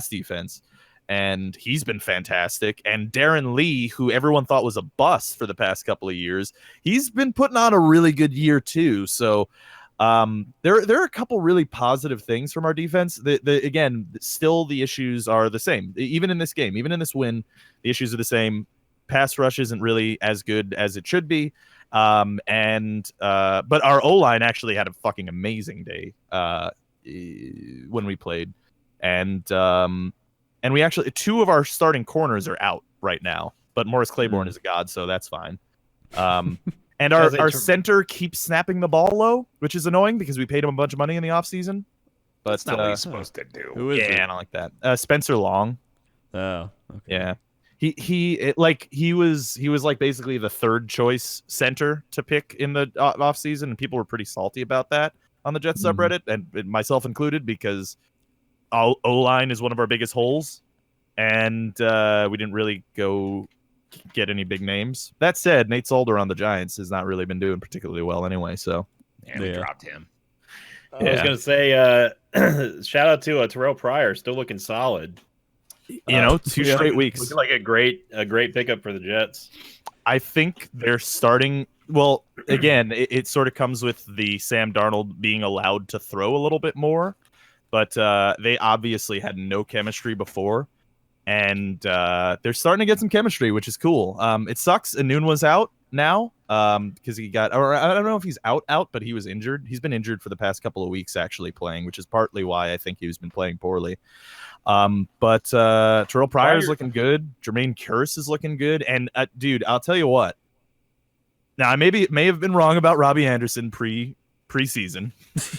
defense, and he's been fantastic. And Darren Lee, who everyone thought was a bust for the past couple of years, he's been putting on a really good year too. So there are a couple really positive things from our defense. Again, still the issues are the same. Even in this game, even in this win, the issues are the same. Pass rush isn't really as good as it should be. But our O-line actually had a fucking amazing day when we played. And we actually, 2 of our starting corners are out right now, but Morris Claiborne is a god, so that's fine. And our center keeps snapping the ball low, which is annoying because we paid him a bunch of money in the offseason. But that's not what he's supposed to do. Who is it? I don't like that. Spencer Long. Oh, okay. Yeah. He was like basically the 3rd choice center to pick in the offseason, and people were pretty salty about that on the Jets subreddit, and myself included, because O-line is one of our biggest holes, and we didn't really go get any big names. That said, Nate Solder on the Giants has not really been doing particularly well anyway, so we dropped him. I was gonna say shout out to Terrell Pryor, still looking solid. 2 straight weeks. Looking like a great pickup for the Jets. I think they're starting. Well, again, it sort of comes with the Sam Darnold being allowed to throw a little bit more, but they obviously had no chemistry before. And they're starting to get some chemistry, which is cool. It sucks Anun was out now because he got, or I don't know if he's out, but he was injured. He's been injured for the past couple of weeks actually playing, which is partly why I think he's been playing poorly. But Terrell Pryor's looking good. Jermaine Kearse is looking good. And dude, I'll tell you what. Now I may have been wrong about Robbie Anderson preseason,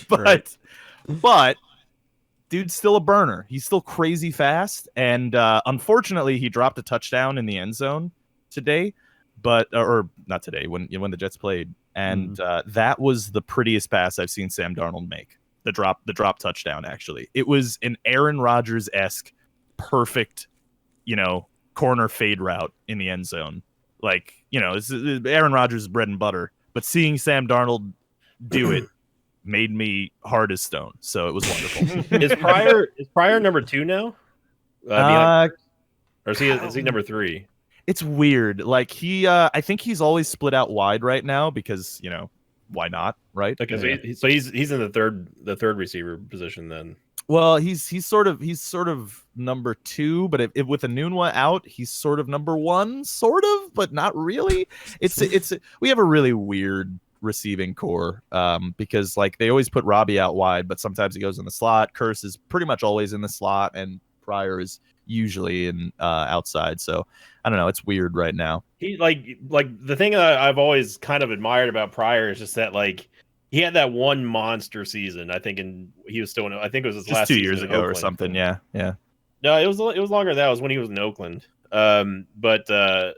but dude's still a burner. He's still crazy fast, and unfortunately, he dropped a touchdown in the end zone today, or not today when the Jets played, and that was the prettiest pass I've seen Sam Darnold make. The drop touchdown. Actually, it was an Aaron Rodgers-esque, perfect, corner fade route in the end zone. Like it's Aaron Rodgers' bread and butter. But seeing Sam Darnold do it made me hard as stone. So it was wonderful. Is Pryor number 2 now? Or is he number 3? It's weird. Like I think he's always split out wide right now because why not, right? Because he's in the third receiver position then. Well, he's sort of number 2, but if with Enunwa out, he's sort of number 1, sort of, but not really. We have a really weird receiving core because like they always put Robbie out wide, but sometimes he goes in the slot. Curse is pretty much always in the slot, and Pryor is usually in outside. So I don't know. It's weird right now. He like the thing that I've always kind of admired about Pryor is just that like he had that one monster season. I think, he was still I think it was his Just last 2 season years in ago or Oakland. something. Yeah. No, it was longer than that. It was when he was in Oakland. But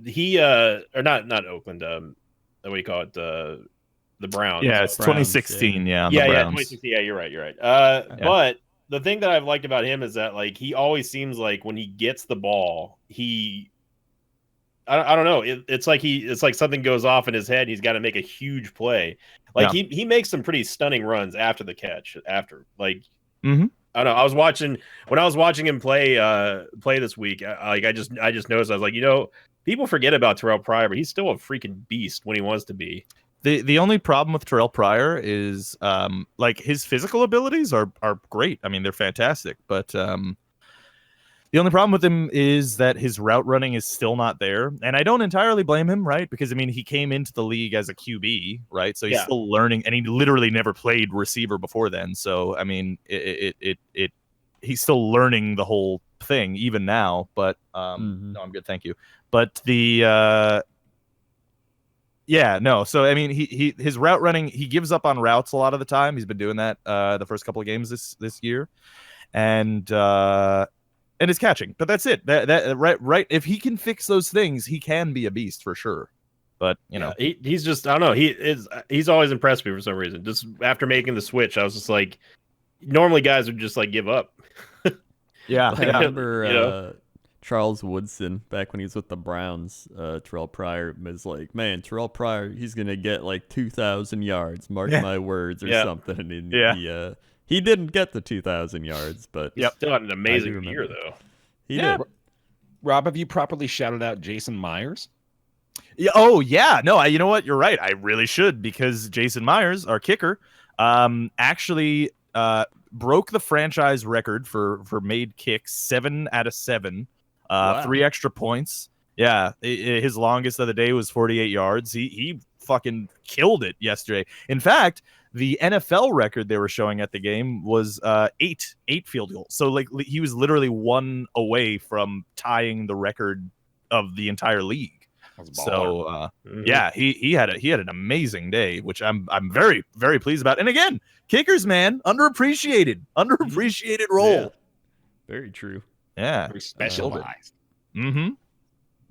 he or not Oakland. What do you call it? The Browns. Yeah, it's Browns, 2016. Yeah, on yeah, the yeah, Browns. 2016. Yeah, you're right. But the thing that I've liked about him is that like he always seems like when he gets the ball, I don't know. It's like something goes off in his head. He's got to make a huge play. Like he makes some pretty stunning runs after the catch. After like, Mm-hmm. I don't know. When I was watching him play this week. I just noticed I was like, people forget about Terrell Pryor, but he's still a freaking beast when he wants to be. The only problem with Terrell Pryor is like his physical abilities are great. I mean, they're fantastic, but the only problem with him is that his route running is still not there. And I don't entirely blame him, right? Because I mean, he came into the league as a QB, right? So he's still learning, and he literally never played receiver before then. So I mean, he's still learning the whole thing even now. But no, I'm good, thank you. But the so I mean, his route running, he gives up on routes a lot of the time. He's been doing that the first couple of games this year, and his catching. But that's it. That right. If he can fix those things, he can be a beast for sure. But he's just, I don't know. He's always impressed me for some reason. Just after making the switch, I was just like, normally guys would just like give up. Yeah, I remember Charles Woodson back when he was with the Browns. Terrell Pryor was like, man, Terrell Pryor, he's gonna get like 2,000 yards. Mark my words, or something. And he didn't get the 2,000 yards, but still had an amazing year though. He did. Rob, have you properly shouted out Jason Myers? Yeah. Oh yeah. No. You know what? You're right. I really should, because Jason Myers, our kicker, actually broke the franchise record for made kicks, 7 out of 7. Wow. 3 extra points. Yeah, his longest of the day was 48 yards. He fucking killed it yesterday. In fact, the NFL record they were showing at the game was 8 field goals. So like he was literally 1 away from tying the record of the entire league. So yeah, he had an amazing day, which I'm very, very pleased about. And again, kickers, man, underappreciated role. Yeah. Very true. Yeah, very specialized. All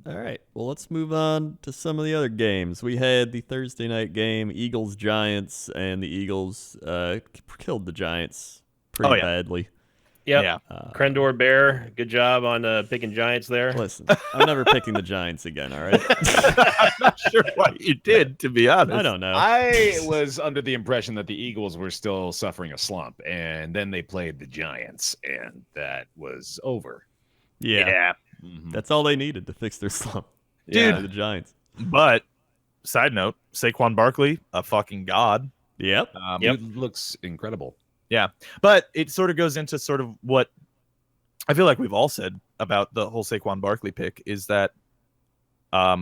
right. Well, let's move on to some of the other games. We had the Thursday night game, Eagles-Giants, and the Eagles killed the Giants pretty badly. Yeah. Crendor Bear, good job on picking Giants there. Listen, I'm never picking the Giants again, all right? I'm not sure why you did, to be honest. I don't know. I was under the impression that the Eagles were still suffering a slump, and then they played the Giants, and that was over. Yeah. That's all they needed to fix their slump. Dude, the Giants. But side note, Saquon Barkley, a fucking god. Yep. It looks incredible. Yeah. But it sort of goes into sort of what I feel like we've all said about the whole Saquon Barkley pick, is that a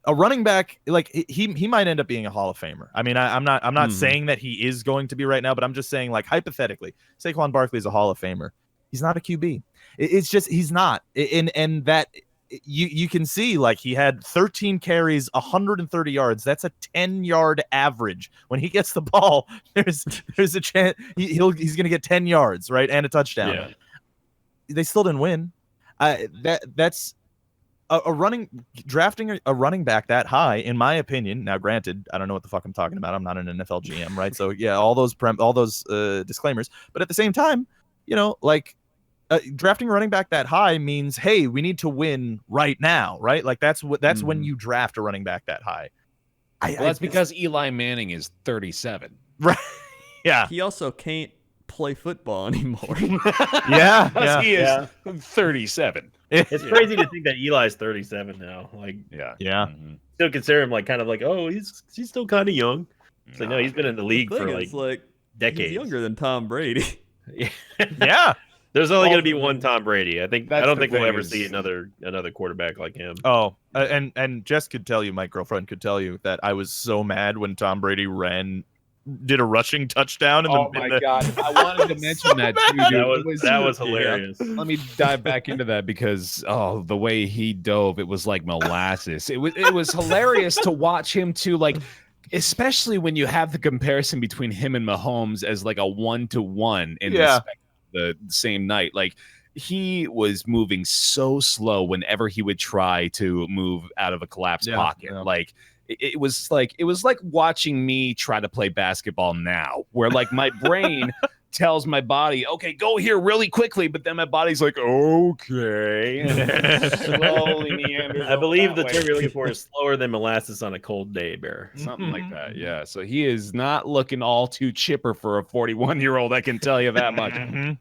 running back, like he might end up being a Hall of Famer. I mean, I'm not saying that he is going to be right now, but I'm just saying, like, hypothetically, Saquon Barkley is a Hall of Famer. He's not a QB. It's just he's not. And that you can see, like, he had 13 carries, 130 yards. That's a 10-yard average. When he gets the ball, there's a chance he's going to get 10 yards, right, and a touchdown. Yeah. They still didn't win. That's drafting a running back that high, in my opinion. Now, granted, I don't know what the fuck I'm talking about. I'm not an NFL GM, right? So yeah, all those disclaimers. But at the same time, like, drafting a running back that high means, hey, we need to win right now, right? Like that's when you draft a running back that high. That's because Eli Manning is 37. Right. Yeah. He also can't play football anymore. Yeah. He is 37. It's crazy to think that Eli's 37 now. Like, yeah. Still consider him like kind of like, oh, he's still kind of young. So no, he's been in the league for like decades. decades. He's younger than Tom Brady. Yeah. There's only going to be one Tom Brady. I don't think we'll ever is... see another quarterback like him. Oh, and Jess could tell you, my girlfriend could tell you that I was so mad when Tom Brady did a rushing touchdown. My God. I wanted to mention that too, dude. That was hilarious. Yeah. Let me dive back into that because, the way he dove, it was like molasses. It was hilarious to watch him too, like, especially when you have the comparison between him and Mahomes as like a 1-to-1 in the same night. Like, he was moving so slow whenever he would try to move out of a collapsed pocket. Yeah. Like, it was like watching me try to play basketball now, where like my brain tells my body, okay, go here really quickly, but then my body's like, okay, and slowly meanders. I believe the term you're looking for is slower than molasses on a cold day, Bear. Something like that, yeah. So he is not looking all too chipper for a 41-year-old, I can tell you that much.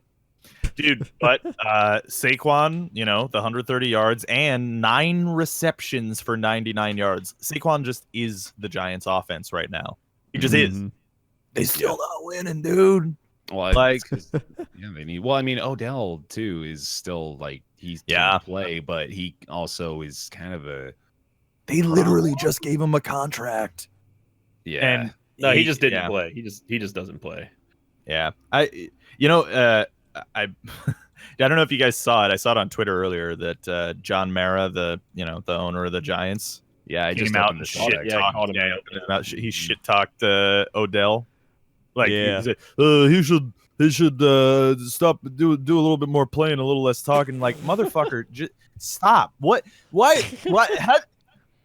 Dude, but Saquon, the 130 yards and 9 receptions for 99 yards. Saquon just is the Giants' offense right now. He just is. They still not winning, dude. Well, like, they need. Well, I mean, Odell too is still like he's can play, but he also is kind of a. They literally just gave him a contract. Yeah, and no, he just didn't play. He just doesn't play. Yeah, I don't know if you guys saw it. I saw it on Twitter earlier that John Mara, the owner of the Giants, I just came out and shit talked. He shit talked Odell. Like he said, he should stop do a little bit more playing, a little less talking. Like, motherfucker, just stop. What? Why? How,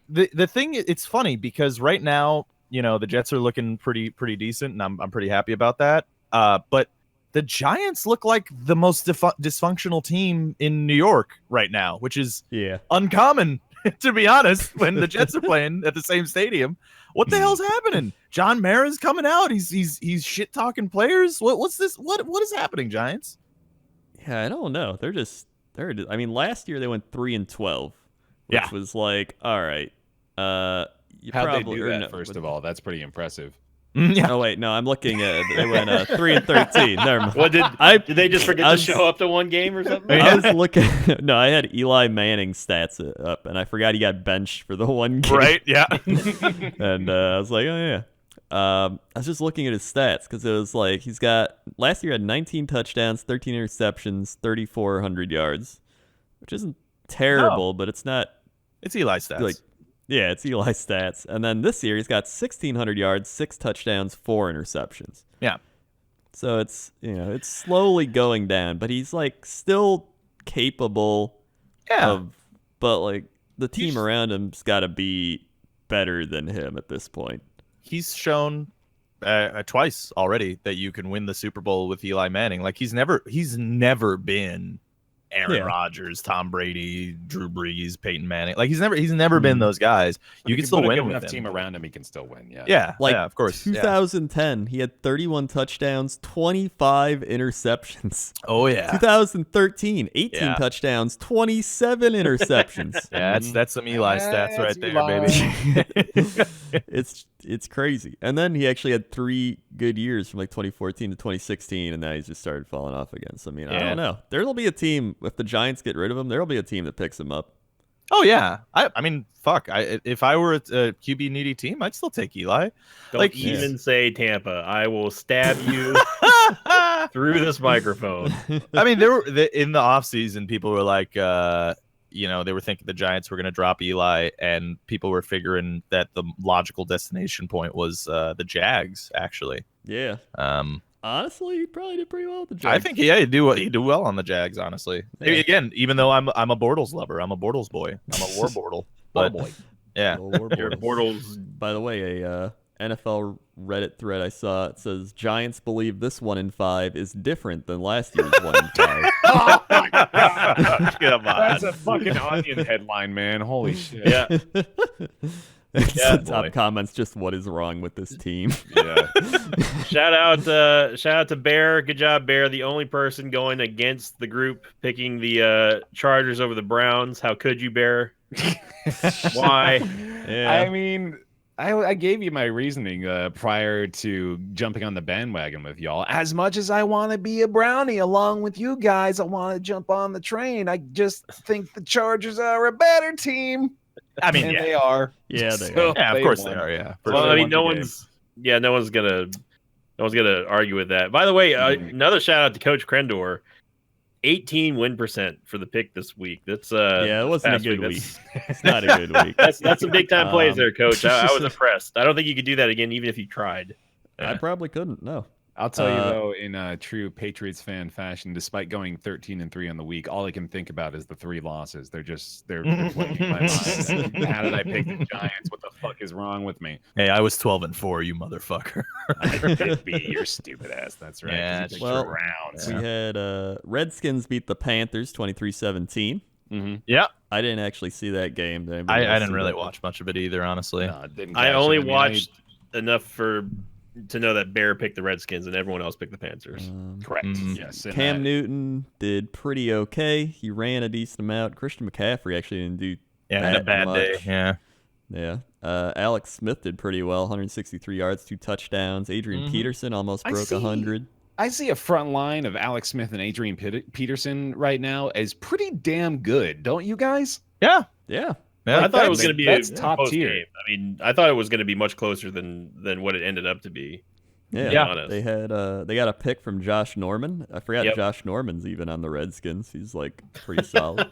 the thing? It's funny because right now, the Jets are looking pretty decent, and I'm pretty happy about that. But the Giants look like the most dysfunctional team in New York right now, which is uncommon, to be honest, when the Jets are playing at the same stadium. What the hell's happening? John Mara's coming out. He's shit talking players. What's this? What is happening, Giants? Yeah, I don't know. I mean, last year they went 3-12, which was like, all right. How'd they do that? First of all, that's pretty impressive. Yeah. Oh wait, no, I'm looking at they went 3-13. Never mind. What did they just forget to show up to one game or something? I was looking. No, I had Eli Manning stats up, and I forgot he got benched for the one game. Right? Yeah. And I was like, oh yeah. I was just looking at his stats because it was like he's got last year had 19 touchdowns, 13 interceptions, 3,400 yards, which isn't terrible, but it's not. It's Eli stats. Like, yeah, it's Eli stats. And then this year he's got 1,600 yards, 6 touchdowns, 4 interceptions. Yeah. So it's it's slowly going down, but he's like still capable of, but like the team around him's got to be better than him at this point. He's shown twice already that you can win the Super Bowl with Eli Manning. Like he's never been Aaron Rodgers, Tom Brady, Drew Brees, Peyton Manning. Like he's never been those guys. You can still win with enough him. Team around him, he can still win. Yeah, like of course. 2010, he had 31 touchdowns, 25 interceptions. Oh yeah. 2013, 18 touchdowns, 27 interceptions. Yeah, that's some Eli stats right there, baby. It's crazy. And then he actually had 3 good years from like 2014 to 2016, and now he's just started falling off again. So I mean, I don't know. There'll be a team if the Giants get rid of him. There'll be a team that picks him up. Oh yeah, I mean, fuck. If I were a QB needy team, I'd still take Eli. Don't even say Tampa. I will stab you through this microphone. I mean, in the offseason, people were like, they were thinking the Giants were going to drop Eli, and people were figuring that the logical destination point was the Jags. Actually, yeah. Honestly, he probably did pretty well with the Jags. I think he'd do well on the Jags. Honestly, again, even though I'm a Bortles lover, I'm a Bortles boy. I'm a War Bortle. But boy. Yeah, You're Bortles. By the way, a NFL Reddit thread I saw, it says Giants believe this 1-5 is different than last year's 1-5. Oh my God. Come on. That's a fucking Onion headline, man. Holy shit. Yeah. The top comments, just what is wrong with this team? Yeah. Shout out to Bear. Good job, Bear. The only person going against the group picking the Chargers over the Browns. How could you, Bear? Why? Yeah. I mean, I gave you my reasoning prior to jumping on the bandwagon with y'all. As much as I want to be a brownie along with you guys, I want to jump on the train. I just think the Chargers are a better team. I mean, And yeah. they are. Yeah, they So are. Yeah, of course won. they are. Yeah. Well, They I mean, won no the game. one's gonna argue with that. By the way, another shout out to Coach Krendor. 18 win percent for the pick this week. That's Yeah, it this wasn't a past good week. week. It's not a good week. That's some big time plays there, Coach. I was impressed. I don't think you could do that again, even if you tried. I probably couldn't. No. I'll tell you though, in true Patriots fan fashion, despite going 13-3 on the week, all I can think about is the 3 losses. They're playing in my mind. How did I pick the Giants? What the fuck is wrong with me? Hey, I was 12-4, you motherfucker. I did be your stupid ass. That's right. Yeah, You well, rounds. We had Redskins beat the Panthers 23-17. Mm-hmm. Yeah. I didn't actually see that game. Did I anybody else didn't see really that? watch much of it either, honestly. No, it didn't I catch only it. mean, watched enough to know that Bear picked the Redskins and everyone else picked the Panthers. Correct. Mm. Yes. and Cam that- Newton did pretty okay. He ran a decent amount. Christian McCaffrey actually didn't do Yeah, had a bad day. much. Yeah. Yeah. Alex Smith did pretty well. 163 yards, 2 touchdowns. Adrian Peterson almost I broke see. 100. I see a front line of Alex Smith and Adrian Peterson right now as pretty damn good, don't you guys? Yeah. Yeah. Yeah. I thought it was that's- going to be that's a top close tier. game. I mean, I thought it was going to be much closer than what it ended up to be. Yeah, Yeah. Honest. they had they got a pick from Josh Norman. I forgot Yep. Josh Norman's even on the Redskins. He's like pretty solid.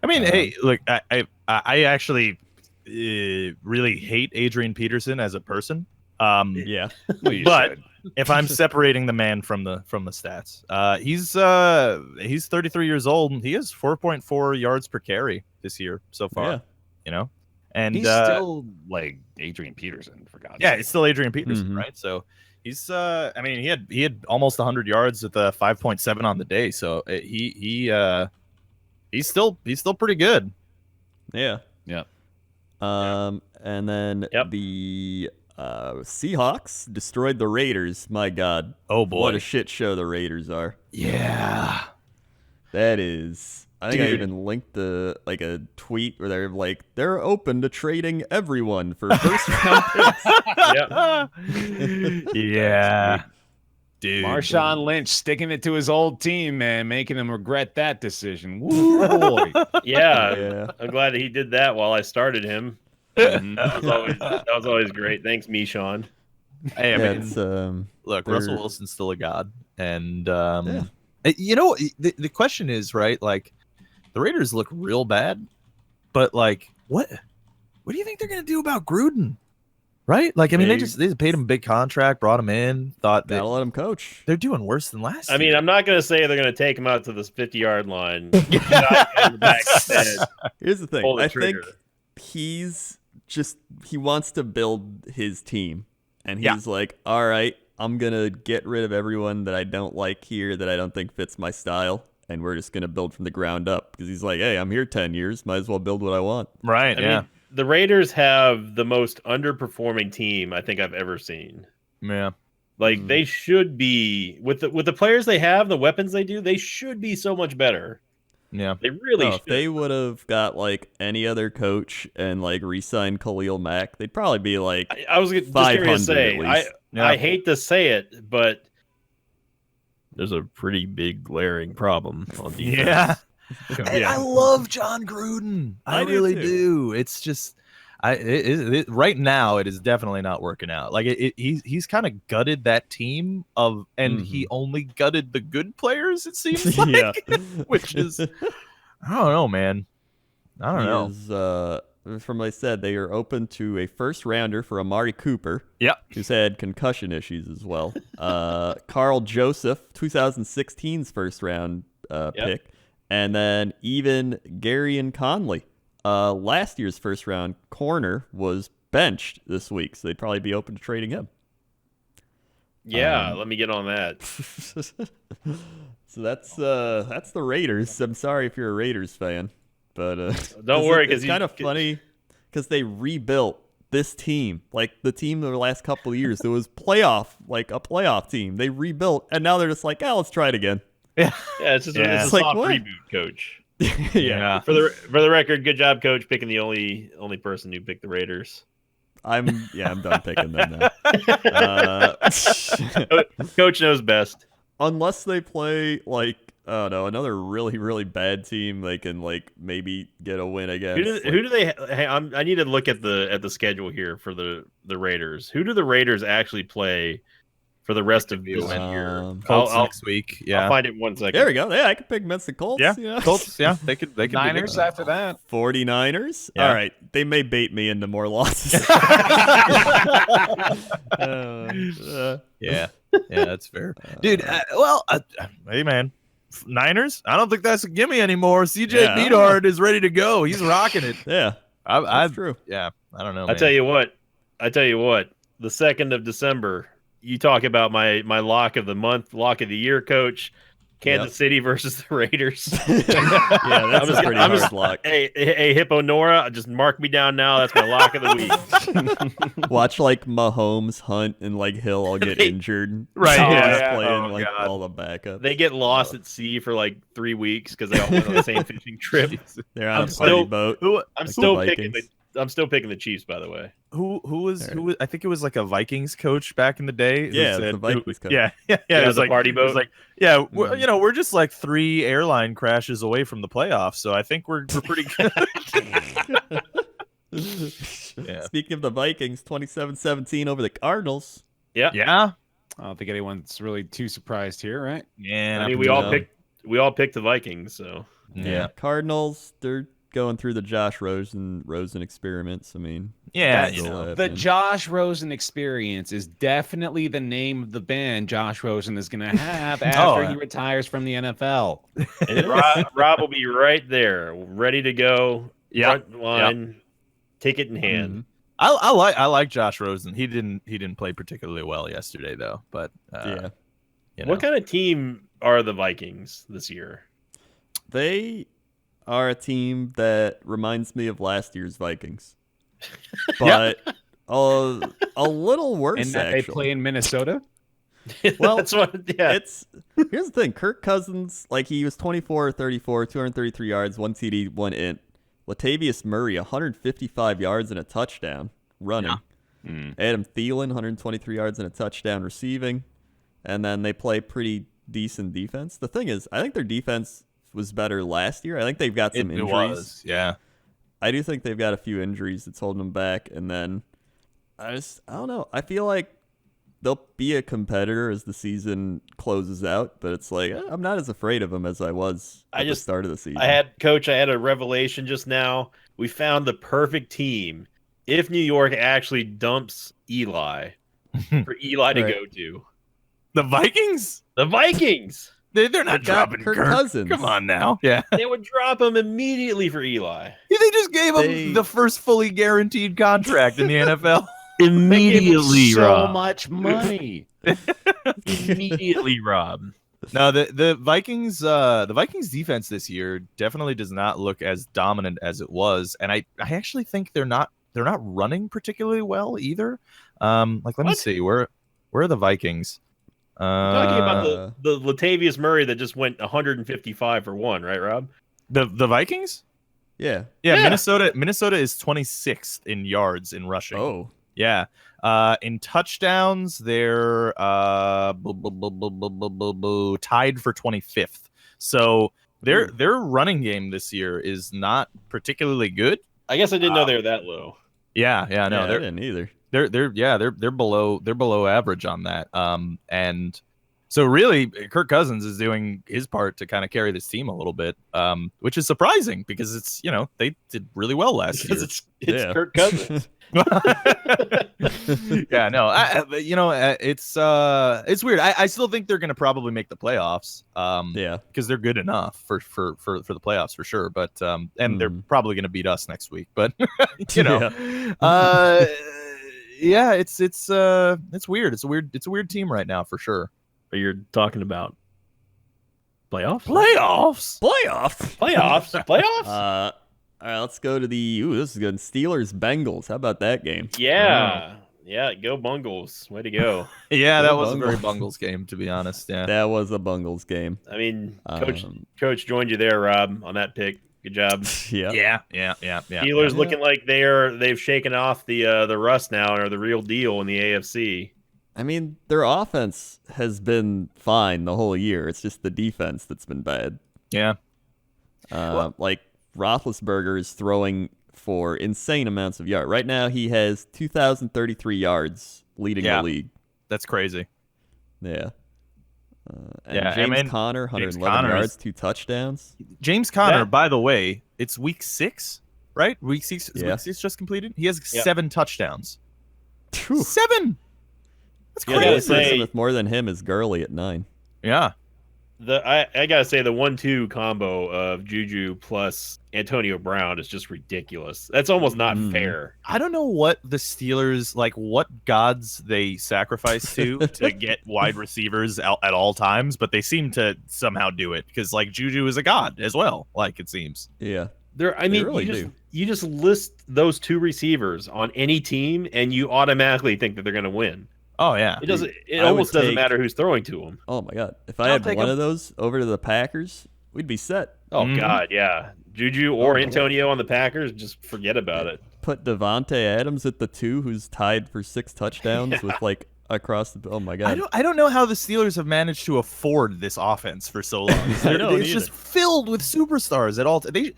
I mean, hey, look, I actually really hate Adrian Peterson as a person. Yeah, Well, you But- should. If I'm separating the man from the stats, he's 33 years old and he has 4.4 yards per carry this year so far. yeah. You know, and He's still like Adrian Peterson, for God's yeah, sake. it's still Adrian Peterson, Mhm. right? So he's I mean, he had almost 100 yards with a 5.7 on the day. So he's still pretty good. Yeah. Yeah. And then Yep. the Seahawks destroyed the Raiders. My God. Oh What boy. a shit show the Raiders are. Yeah. That is. I think I Dude. even linked a tweet where they're like, they're open to trading everyone for first round picks. Yeah. Dude. Marshawn Lynch sticking it to his old team, man, making him regret that decision. Woo, boy. Yeah, Yeah. I'm glad that he did that while I started him. Mhm. That was always great. Thanks, Michon. Hey, I Yeah, mean, it's, look, they're- Russell Wilson's still a god, and Yeah. you know, the question is, right? Like, the Raiders look real bad, but like, what do you think they're gonna do about Gruden? Right? Like, I mean, they paid him a big contract, brought him in, thought Gotta that let him coach. they're doing worse than last. I mean, year. I'm not going to say they're going to take him out to this 50-yard line. Shotgun in the back of the head, Here's the thing. pull the I think trigger. he wants to build his team. And Yeah. he's like, all right, I'm going to get rid of everyone that I don't like here, that I don't think fits my style. And we're just going to build from the ground up. Because he's like, hey, I'm here 10 years. Might as well build what I want. right? I Yeah, mean, the Raiders have the most underperforming team I think I've ever seen. yeah. Like they should be with the players they have, the weapons they do, they should be so much better. Yeah. They really No, should. if they would have got like any other coach and like re-signed Khalil Mack, they'd probably be like, I was just going 500 to say, at least. I hate to say it, but there's a pretty big glaring problem on defense. Yeah. And Yeah. I love John Gruden. I I do really too. do. It's just, right now it is definitely not working out. Like he's kind of gutted that team and he only gutted the good players. It seems like, yeah. which is, I don't know, man. I don't know. Is, from what I said, they are open to a first rounder for Amari Cooper. Yep. Who's had concussion issues as well. Carl Joseph, 2016's first round pick. And then even Gary and Conley. Last year's first round corner was benched this week, so they'd probably be open to trading him. Yeah, let me get on that. So that's the Raiders. I'm sorry if you're a Raiders fan, but Don't worry, it's 'cause kind of funny because they rebuilt this team, like the team of the last couple of years. There was a playoff team. They rebuilt, and now they're just like, oh, let's try it again. Yeah, it's just Yeah. it's It's a like, soft what? reboot, coach. Yeah. For the record, good job, coach, picking the only person who picked the Raiders. I'm done picking them now. Coach knows best. Unless they play like, oh no, another really, really bad team, they can like maybe get a win against. Who do they? Hey, I need to look at the schedule here for the Raiders. Who do the Raiders actually play for the rest of this year? Colts next week. Yeah, I'll find it in 1 second. There we go. Yeah, I could pick Mets and Colts. Yeah, you know? Colts. Yeah, they could. Niners after that. 49ers. Yeah. All right, they may bait me into more losses. Yeah, that's fair, dude. Hey man, Niners. I don't think that's a gimme anymore. CJ Beathard is ready to go. He's rocking it. Yeah, that's true. Yeah, I don't know. I tell you what. The 2nd of December. You talk about my lock of the month, lock of the year, Coach. Kansas City versus the Raiders. Yeah, that's a pretty hard lock. Hey, Hippo Nora, just mark me down now. That's my lock of the week. Watch like Mahomes, Hunt, and like Hill all get injured. Right, Playing like God. all the backups. They get lost at sea for like 3 weeks because they all went on the same fishing trip. They're on a party boat. I'm Like still the picking Vikings. I'm still picking the Chiefs, by the way. Who was I think it was like a Vikings coach back in the day. who Yeah, said, the Vikings coach. Yeah. Yeah, It was the like party It was boat. like, yeah, we're just like 3 airline crashes away from the playoffs. So I think we're pretty good. Yeah. Speaking of the Vikings, 27-17 over the Cardinals. Yeah. I don't think anyone's really too surprised here, right? Yeah. I mean, we all picked the Vikings, so Yeah. Cardinals, they're going through the Josh Rosen experiments. I mean, Yeah. that's still The happening. Josh Rosen experience is definitely the name of the band Josh Rosen is going to have after he retires from the NFL. and Rob will be right there, ready to go. Yeah. Front line, ticket in hand. I like Josh Rosen. He didn't play particularly well yesterday though. But Yeah. What kind of team are the Vikings this year? They are a team that reminds me of last year's Vikings, but a little worse. And that actually. they play in Minnesota? Well, That's what. Yeah, here's the thing. Kirk Cousins, like he was 24-34, 233 yards, 1 TD, 1 int. Latavius Murray, 155 yards and a touchdown running. Adam Thielen, 123 yards and a touchdown receiving. And then they play pretty decent defense. The thing is, I think their defense was better last year. I think they've got some injuries. Yeah. I do think they've got a few injuries that's holding them back. And then I don't know. I feel like they'll be a competitor as the season closes out, but it's like I'm not as afraid of them as I was at the start of the season. I had a revelation just now. We found the perfect team. If New York actually dumps Eli, for Eli to go to The Vikings? the Vikings, They're not They got dropping Kirk Kirk. Cousins. Come on now. Yeah. they would drop him immediately for Eli. They just gave him the first fully guaranteed contract in the NFL. Immediately, so much money. Immediately, Rob. No, the Vikings defense this year definitely does not look as dominant as it was, and I actually think they're not running particularly well either. Let me see, where are the Vikings? Talking about the Latavius Murray that just went 155 for 1, right, Rob? The Vikings? Yeah. Yeah. Minnesota is 26th in yards in rushing. Oh. Yeah. In touchdowns, they're tied for 25th. So their running game this year is not particularly good. I guess I didn't know they were that low. Yeah, no, I didn't either. They're below average on that. And so really Kirk Cousins is doing his part to kind of carry this team a little bit, which is surprising because it's, they did really well last year. It's Kirk Cousins. Yeah, no, it's weird. I still think they're going to probably make the playoffs. Because they're good enough for the playoffs for sure. But and they're probably going to beat us next week. But yeah, it's weird. It's a weird team right now for sure. Or you're talking about playoffs? All right, let's go to this is good. Steelers Bengals. How about that game? Yeah, go Bungles. Way to go. Yeah, that was a Bungles. very Bungles game, to be honest. Yeah, That was a Bungles game. I mean, Coach joined you there, Rob, on that pick. Good job. Yeah. Yeah. Steelers looking like they've shaken off the rust now and are the real deal in the AFC. I mean, their offense has been fine the whole year. It's just the defense that's been bad. Yeah. Like Roethlisberger is throwing for insane amounts of yards. Right now, he has 2,033 yards leading the league. That's crazy. Yeah. James Conner, 111 yards, 2 touchdowns. James Conner, by the way, it's week 6, right? Week 6 just completed. He has 7 touchdowns. 7. That's crazy. The only person with more than him is Gurley at 9. Yeah. I gotta say the 1-2 combo of Juju plus Antonio Brown is just ridiculous. That's almost not fair. I don't know what the Steelers what gods they sacrifice to get wide receivers out at all times, but they seem to somehow do it because Juju is a god as well. It seems. Yeah. You just list those 2 receivers on any team, and you automatically think that they're going to win. Oh yeah, it almost doesn't matter who's throwing to them. Oh my god, if I had one of those over to the Packers, we'd be set. Oh god, yeah, Juju or Antonio on the Packers, just forget about it. Put Devontae Adams at the 2, who's tied for 6 touchdowns with across the. Oh my god, I don't know how the Steelers have managed to afford this offense for so long. It's just filled with superstars at all. They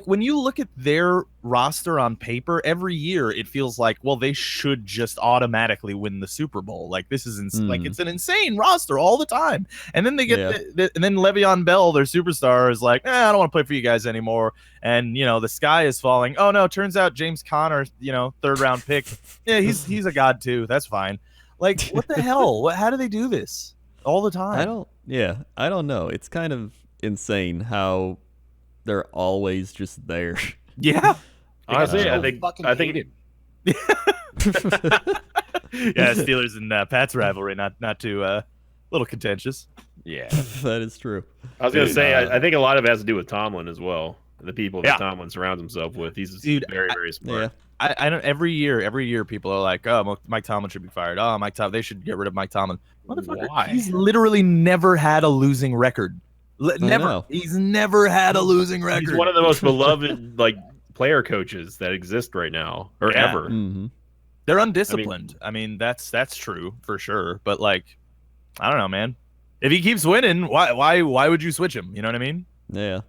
when you look at their roster on paper every year, it feels like they should just automatically win the Super Bowl. This is it's an insane roster all the time. And then they get and then Le'Veon Bell, their superstar, is I don't want to play for you guys anymore. And the sky is falling. Oh no, turns out James Conner, 3rd round pick. Yeah, he's a god too. That's fine. What the hell? How do they do this all the time? I don't know. It's kind of insane how they're always just there. Yeah. Honestly, I think Steelers and Pats rivalry, not too little contentious. Yeah, that is true. I was gonna say I think a lot of it has to do with Tomlin as well. The people that Tomlin surrounds himself with. He's very, very smart. Yeah. I don't. Every year, people are like, "Oh, Mike Tomlin should be fired. Oh, they should get rid of Mike Tomlin." Motherfucker, why? He's literally never had a losing record. Never. He's never had a losing record. He's one of the most beloved player coaches that exist right now or ever. Mm-hmm. They're undisciplined. I mean, that's true for sure. But I don't know, man. If he keeps winning, why would you switch him? You know what I mean? Yeah.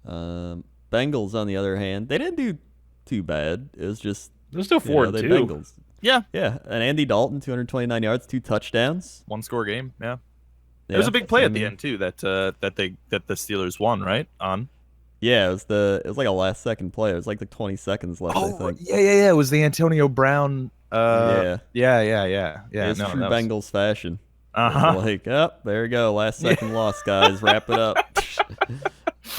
Bengals, on the other hand, they didn't do too bad. It was just they're still 4-2. Bengals. Yeah. And Andy Dalton, 229 yards, 2 touchdowns, 1-score game. Yeah. There was a big play at the end too that the Steelers won, right? On. Yeah, it was like a last second play. It was like 20 seconds left, I think. Yeah. It was the Antonio Brown. Yeah. It's true Bengals fashion. There we go. Last second loss, guys. Wrap it up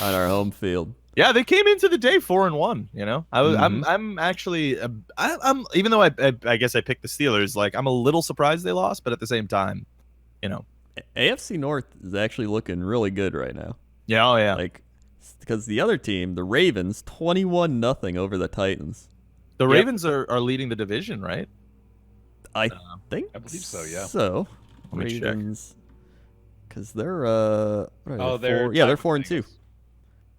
on our home field. Yeah, they came into the day 4-1. I'm actually I'm even though I guess I picked the Steelers, I'm a little surprised they lost, but at the same time, AFC North is actually looking really good right now. Yeah, oh yeah. Because the other team, the Ravens, 21-0 over the Titans. The Ravens are leading the division, right? I think I believe so. Yeah. So let me Ravens, because they're they're 4-2.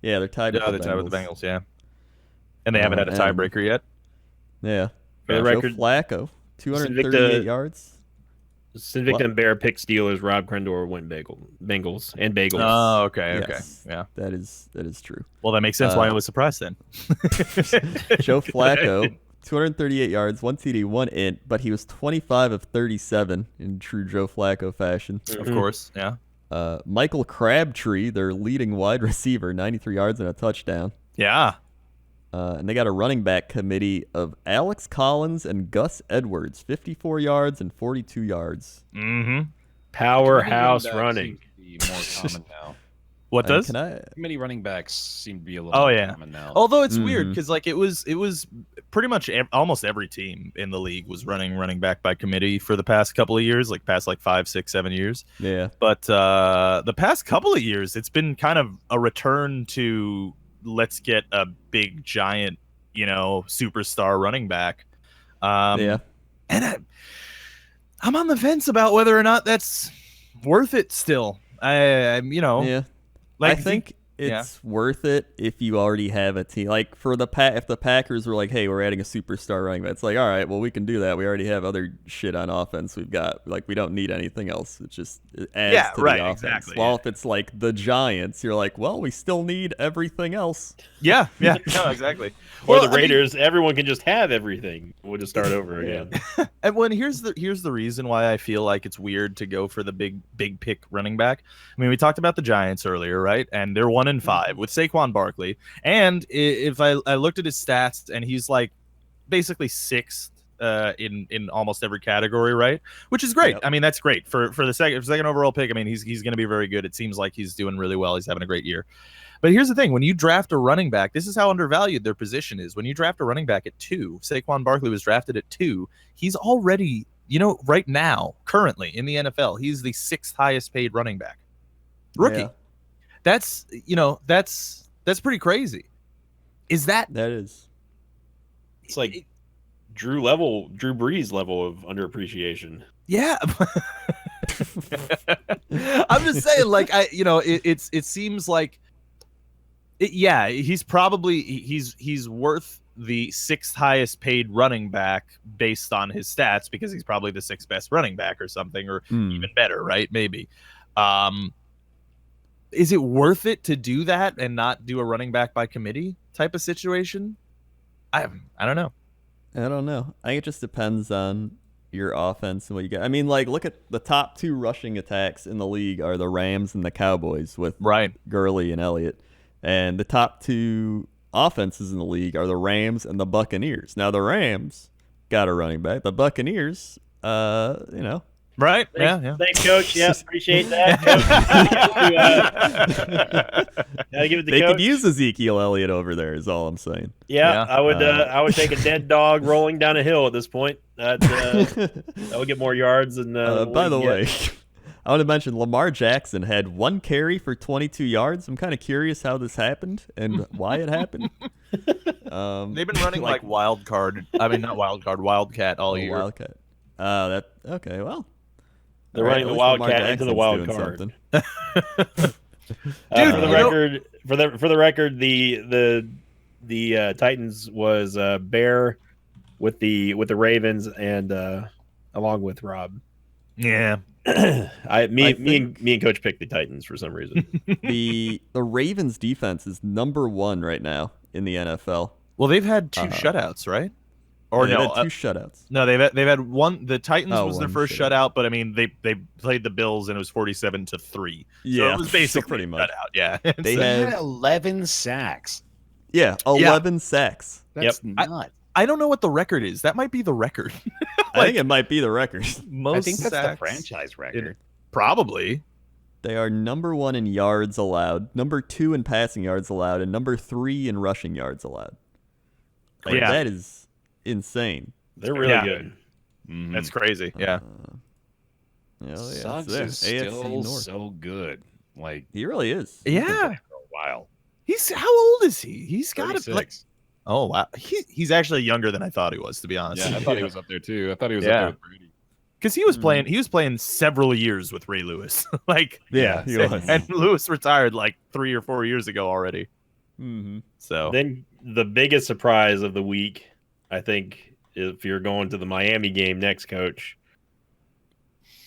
Yeah, they're tied. Yeah, they're tied with the Bengals. Yeah, and they haven't had a tiebreaker yet. Yeah. For the record, Joe Flacco, 238 yards. Sinvicta and Bear pick Steelers. Rob Crendor win Bengals and Bagels. Oh, okay. Yes, Yeah, that is true. Well, that makes sense why I was surprised then. Joe Flacco, 238 yards, 1 TD, 1 int, but he was 25 of 37 in true Joe Flacco fashion. Of course, yeah. Michael Crabtree, their leading wide receiver, 93 yards and a touchdown. Yeah. And they got a running back committee of Alex Collins and Gus Edwards, 54 yards and 42 yards. Mm-hmm. Powerhouse running. Be more common now. What does? Committee running backs seem to be a little more common now. Although it's weird because it was pretty much almost every team in the league was running back by committee for the past couple of years, past 5, 6, 7 years. Yeah. But the past couple of years, it's been kind of a return to let's get a big giant, superstar running back. And I'm on the fence about whether or not that's worth it still. Yeah. I think it's worth it if you already have a team. Like for the if the Packers were like, hey, we're adding a superstar running back, it's like, all right, well, we can do that. We already have other shit on offense. We don't need anything else. It just adds to the offense. Exactly. Well, if it's like the Giants, you're like, well, we still need everything else. Yeah, no, exactly. Or the Raiders, everyone can just have everything. We'll just start over again. And here's the reason why I feel like it's weird to go for the big pick running back. I mean, we talked about the Giants earlier, right? And they're 1-5 with Saquon Barkley. And if I looked at his stats, and he's like basically sixth in almost every category, right? Which is great. Yep. I mean, that's great for the second overall pick. I mean, he's going to be very good. It seems like he's doing really well. He's having a great year. But here's the thing: when you draft a running back, this is how undervalued their position is. When you draft a running back at 2, Saquon Barkley was drafted at 2. He's already, right now, currently in the NFL, he's the 6th highest paid running back. Rookie. Yeah. That's pretty crazy. That is? It's like Drew Brees level of underappreciation. Yeah. I'm just saying, like, it seems like. He's probably he's worth the 6th highest paid running back based on his stats, because he's probably the 6th best running back or something, or even better, right? Maybe. Is it worth it to do that and not do a running back by committee type of situation? I don't know. I don't know. I think it just depends on your offense and what you get. I mean, like, look at the top 2 rushing attacks in the league are the Rams and the Cowboys with Gurley and Elliott. And the top 2 offenses in the league are the Rams and the Buccaneers. Now, the Rams got a running back. The Buccaneers, Right? Yeah. Thanks, Coach. Yeah, appreciate that. Gotta give it to they Coach. could use Ezekiel Elliott over there, is all I'm saying. Yeah. I would take a dead dog rolling down a hill at this point. That would get more yards. And by the way, I want to mention Lamar Jackson had 1 carry for 22 yards. I'm kind of curious how this happened and why it happened. They've been running like Wildcat all year. Wildcat. Okay, well. They're running the Wildcat into the wild card. Dude, for the record, the Titans was Bear with the Ravens and along with Rob. Yeah. Me and Coach picked the Titans for some reason. The Ravens defense is number 1 right now in the NFL. Well, they've had 2 shutouts, right? Or they've had 2 shutouts. No, they've had one. The Titans was their first shutout, but I mean they played the Bills and it was 47-3. Yeah, so it was basically pretty much. shutout. Yeah, they had 11 sacks. Yeah, 11 sacks. That's nuts. I don't know what the record is. That might be the record. I think it might be the record. I think that's the franchise record. Probably. They are number 1 in yards allowed, number 2 in passing yards allowed, and number 3 in rushing yards allowed. Like, that is insane. They're really good. Mm-hmm. That's crazy. Yeah. Suggs is still so good. Like, he really is. Yeah. For a while. How old is he? He's got to like. Oh wow, he's actually younger than I thought he was, to be honest. Yeah, I thought he was up there too. I thought he was up there with Brady. Because he was playing. He was playing several years with Ray Lewis. He was. And Lewis retired like 3 or 4 years ago already. Mm-hmm. So then the biggest surprise of the week, I think, if you're going to the Miami game next, Coach.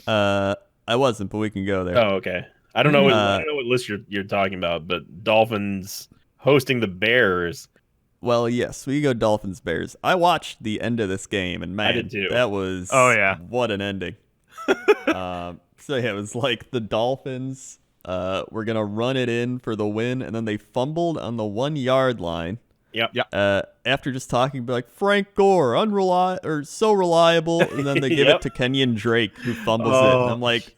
I wasn't, but we can go there. Oh, okay. I don't know what list you're talking about, but Dolphins hosting the Bears. Well, yes, we go Dolphins Bears. I watched the end of this game, and man, I did too. That was what an ending. So yeah, it was like the Dolphins were gonna run it in for the win, and then they fumbled on the 1-yard line. Yep. After just talking about like Frank Gore, so reliable, and then they give it to Kenyon Drake, who fumbles it, and I'm like,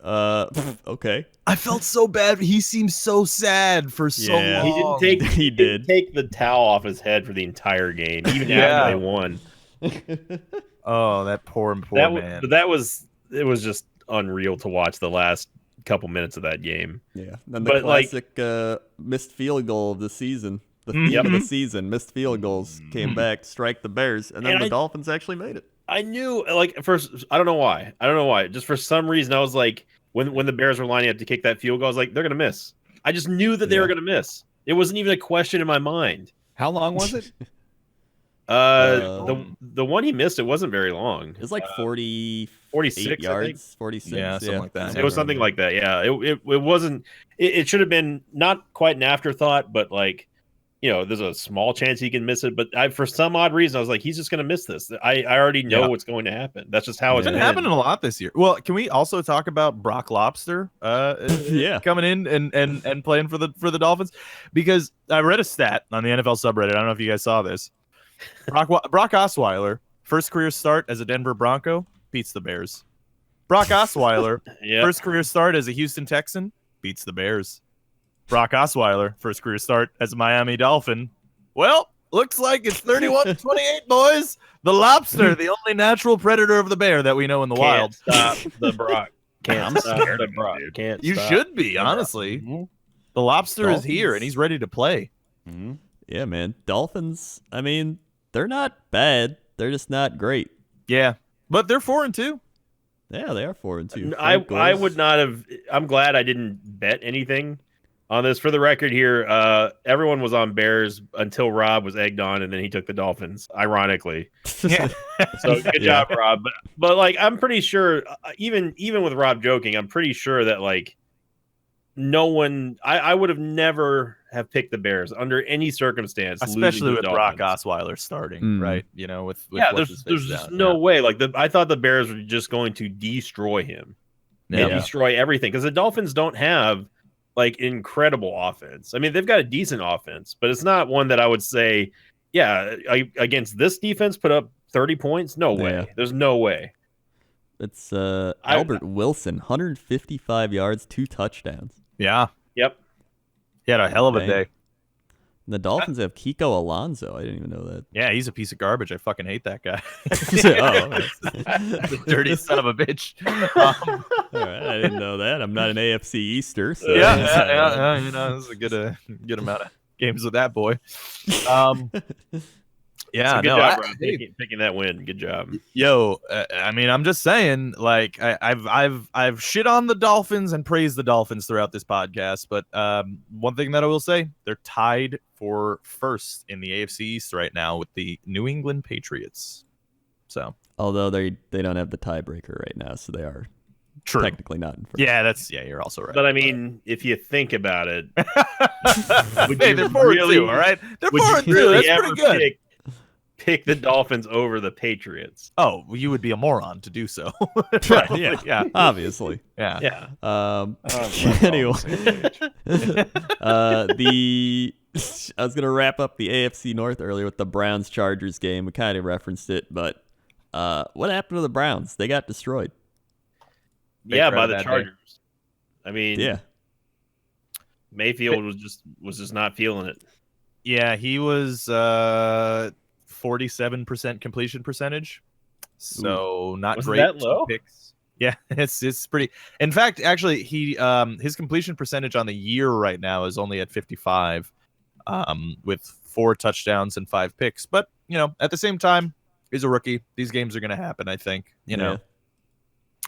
okay. I felt so bad. He seemed so sad for so long. He didn't take the towel off his head for the entire game, even after they won. Oh, that poor man. But it was just unreal to watch the last couple minutes of that game. Yeah. And the classic missed field goal of the season. The theme of the season, missed field goals, came back to strike the Bears, and then the Dolphins actually made it. I knew, like, first, I don't know why. Just for some reason, I was like, when the Bears were lining up to kick that field goal, I was like, they're going to miss. I just knew that they were going to miss. It wasn't even a question in my mind. How long was it? The one he missed, it wasn't very long. It was like 46 yards, 46. Yeah, something like that. It was something like that. Yeah, it wasn't. It should have been not quite an afterthought, but like, there's a small chance he can miss it. But for some odd reason, I was like, he's just going to miss this. I already know what's going to happen. That's just how it's been happening a lot this year. Well, can we also talk about Brock Lobster? Coming in and playing for the Dolphins, because I read a stat on the NFL subreddit. I don't know if you guys saw this. Brock Osweiler, first career start as a Denver Bronco, beats the Bears. Brock Osweiler, first career start as a Houston Texan, beats the Bears. Brock Osweiler, first career start as a Miami Dolphin. Well, looks like it's 31-28, boys. The Lobster, the only natural predator of the bear that we know in the wild. Stop the Brock. Can't stop the Brock. Can't. You should be, honestly. Mm-hmm. The Lobster is here, and he's ready to play. Mm-hmm. Yeah, man. Dolphins, I mean, they're not bad. They're just not great. Yeah, but they're 4-2. Yeah, they are 4-2. I would not have. I'm glad I didn't bet anything on this. For the record here, everyone was on Bears until Rob was egged on, and then he took the Dolphins, ironically. Yeah. So good job, Rob. But like, I'm pretty sure, even with Rob joking, I'm pretty sure that like no one, I would have never have picked the Bears under any circumstance, especially with Brock Osweiler starting, right? With there's just no way. Like I thought the Bears were just going to destroy him, and destroy everything, because the Dolphins don't have like incredible offense. I mean, they've got a decent offense, but it's not one that I would say, against this defense, put up 30 points. No way. There's no way. It's Albert Wilson, 155 yards, 2 touchdowns. Yeah. Yep. He had a hell of a day. And the Dolphins have Kiko Alonso. I didn't even know that. Yeah, he's a piece of garbage. I fucking hate that guy. The dirty son of a bitch. All right, I didn't know that. I'm not an AFC Easter. So yeah. There's a good amount of games with that boy. Good job, Rob, picking that win. Good job. Yo, I mean, I'm just saying, like, I've shit on the Dolphins and praised the Dolphins throughout this podcast, but one thing that I will say, they're tied for first in the AFC East right now with the New England Patriots. So, although they don't have the tiebreaker right now, so they are technically not in first. Yeah, you're also right. But I mean, if you think about it, they're 4-2, all right? They're 4-2. That's pretty good. Pick the Dolphins over the Patriots. Oh, well, you would be a moron to do so. Right, yeah, obviously. Yeah. Anyway, I was gonna wrap up the AFC North earlier with the Browns-Chargers game. We kind of referenced it, but what happened to the Browns? They got destroyed. By the Chargers. I mean, Mayfield was just not feeling it. Yeah, he was 47% completion percentage, so not was great. That low? Picks. Yeah, it's pretty. In fact, actually, he his completion percentage on the year right now is only at 55, with 4 touchdowns and 5 picks. But at the same time, he's a rookie. These games are going to happen. I think.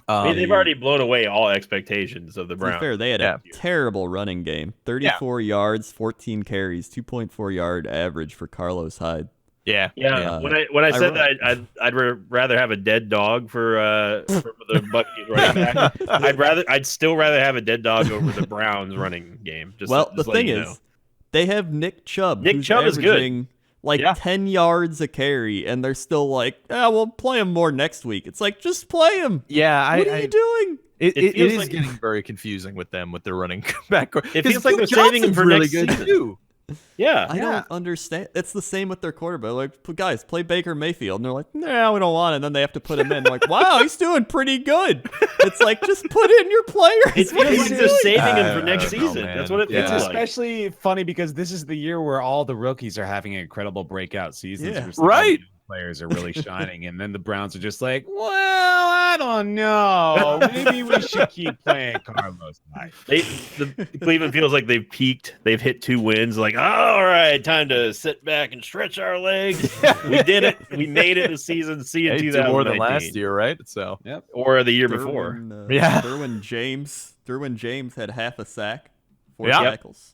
I mean, they've already blown away all expectations of the Browns. To be fair, they had a terrible running game. 34 yards, 14 carries, 2.4 yard average for Carlos Hyde. Yeah. When I said that I'd rather have a dead dog for the Buccaneers running back. I'd still rather have a dead dog over the Browns running game. The thing is, they have Nick Chubb. Nick Chubb is good. 10 yards a carry, and they're still like, we'll play him more next week. It's like, just play him. Yeah, what are you doing? It is getting very confusing with them with their running back. It feels like they're saving him for next season too. Yeah, I don't understand. It's the same with their quarterback. Like, guys, play Baker Mayfield, and they're like, "Nah, we don't want it." And then they have to put him in. Like, wow, he's doing pretty good. It's like, just put in your players. It feels like they're saving him for next season. That's what it feels like. It's especially funny because this is the year where all the rookies are having incredible breakout seasons. Yeah. Right. Players are really shining, and then the Browns are just like, well, I don't know. Maybe we should keep playing Carlos Hyde. The Cleveland feels like they've peaked. They've hit 2 wins. Like, all right, time to sit back and stretch our legs. We did it. We made it this season. See you in 2019. More than last year, right? So, or the year before. Derwin James had half a sack, 4 tackles.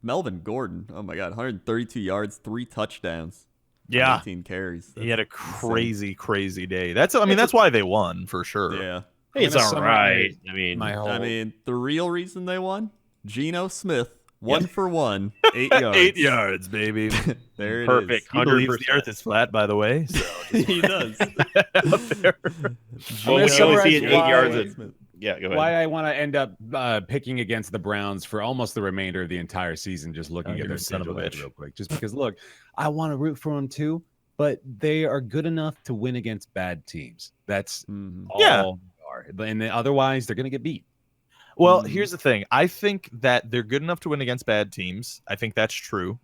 Melvin Gordon. Oh my God, 132 yards, 3 touchdowns. Yeah. 18 carries. He had a insane. crazy day. That's why they won for sure. Yeah. Hey, it's all right. I I mean, the real reason they won, Geno Smith, 1 for 1, 8 yards. 8 yards, baby. There it Perfect. is. He believes the earth is flat, by the way. So He does. Well, we only see it 8 yards. Smith. Yeah, go ahead. Why I want to end up picking against the Browns for almost the remainder of the entire season, just looking at their son of a schedule bitch. real quick. Just because, look, I want to root for them too, but they are good enough to win against bad teams. That's all Yeah. they are. And otherwise, they're going to get beat. Well, here's the thing. I think that they're good enough to win against bad teams. I think that's true.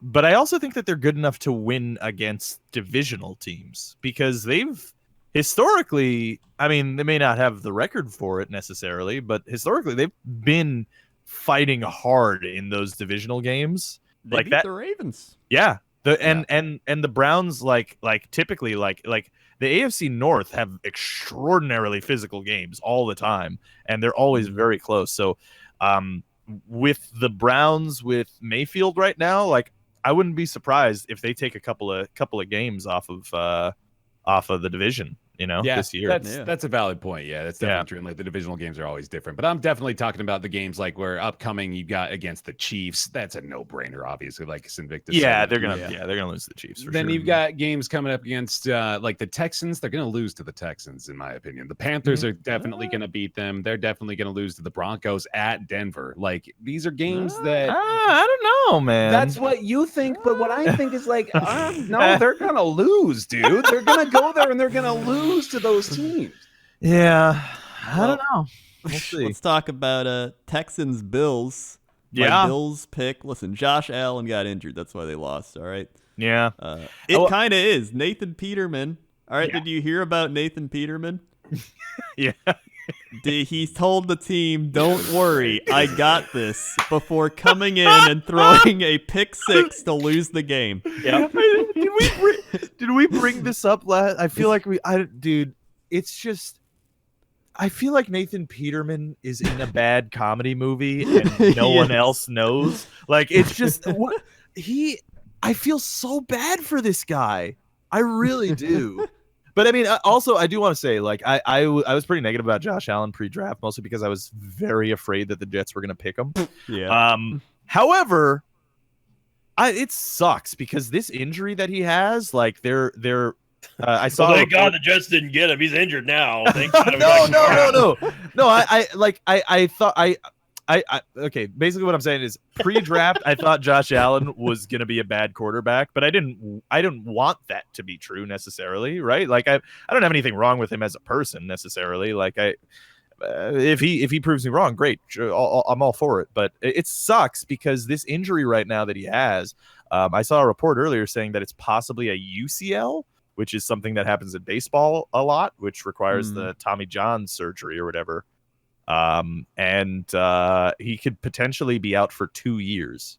But I also think that they're good enough to win against divisional teams because they've historically, I mean, they may not have the record for it necessarily, but historically they've been fighting hard in those divisional games. They like beat that. the Ravens. Yeah. And the Browns like typically like the AFC North have extraordinarily physical games all the time, and they're always very close. So, with the Browns with Mayfield right now, like I wouldn't be surprised if they take a couple of games off of the division. This year. That's a valid point. Yeah, that's definitely true. And like the divisional games are always different. But I'm definitely talking about the games like where upcoming you got against the Chiefs. That's a no-brainer, obviously. Like Invictus. Yeah, they're gonna lose to the Chiefs. Then you've got games coming up against like the Texans. They're gonna lose to the Texans, in my opinion. The Panthers are definitely gonna beat them. They're definitely gonna lose to the Broncos at Denver. Like these are games that I don't know, man. That's what you think, but what I think is like, no, they're gonna lose, dude. They're gonna go there and they're gonna lose to those teams. Yeah, I don't know. We'll see. Let's talk about Texans Bills. Yeah. Bills pick. Listen, Josh Allen got injured. That's why they lost. All right. Yeah. It kind of is. Nathan Peterman. All right. Yeah. Did you hear about Nathan Peterman? Yeah. He told the team, "Don't worry, I got this," before coming in and throwing a pick six to lose the game. Yeah. Did we bring this up last? I feel like dude, it's just, I feel like Nathan Peterman is in a bad comedy movie and no one else knows. Like, it's just, I feel so bad for this guy. I really do. But I mean, also, I do want to say, like, I was pretty negative about Josh Allen pre-draft, mostly because I was very afraid that the Jets were going to pick him. Yeah. However, it sucks because this injury that he has, like, I saw. Thank God the Jets didn't get him. He's injured now. No. I thought okay. Basically, what I'm saying is, pre-draft, I thought Josh Allen was gonna be a bad quarterback, but I didn't want that to be true necessarily, right? Like, I don't have anything wrong with him as a person necessarily. Like, if he proves me wrong, great, I'm all for it. But it sucks because this injury right now that he has, I saw a report earlier saying that it's possibly a UCL, which is something that happens in baseball a lot, which requires the Tommy John surgery or whatever. And he could potentially be out for 2 years.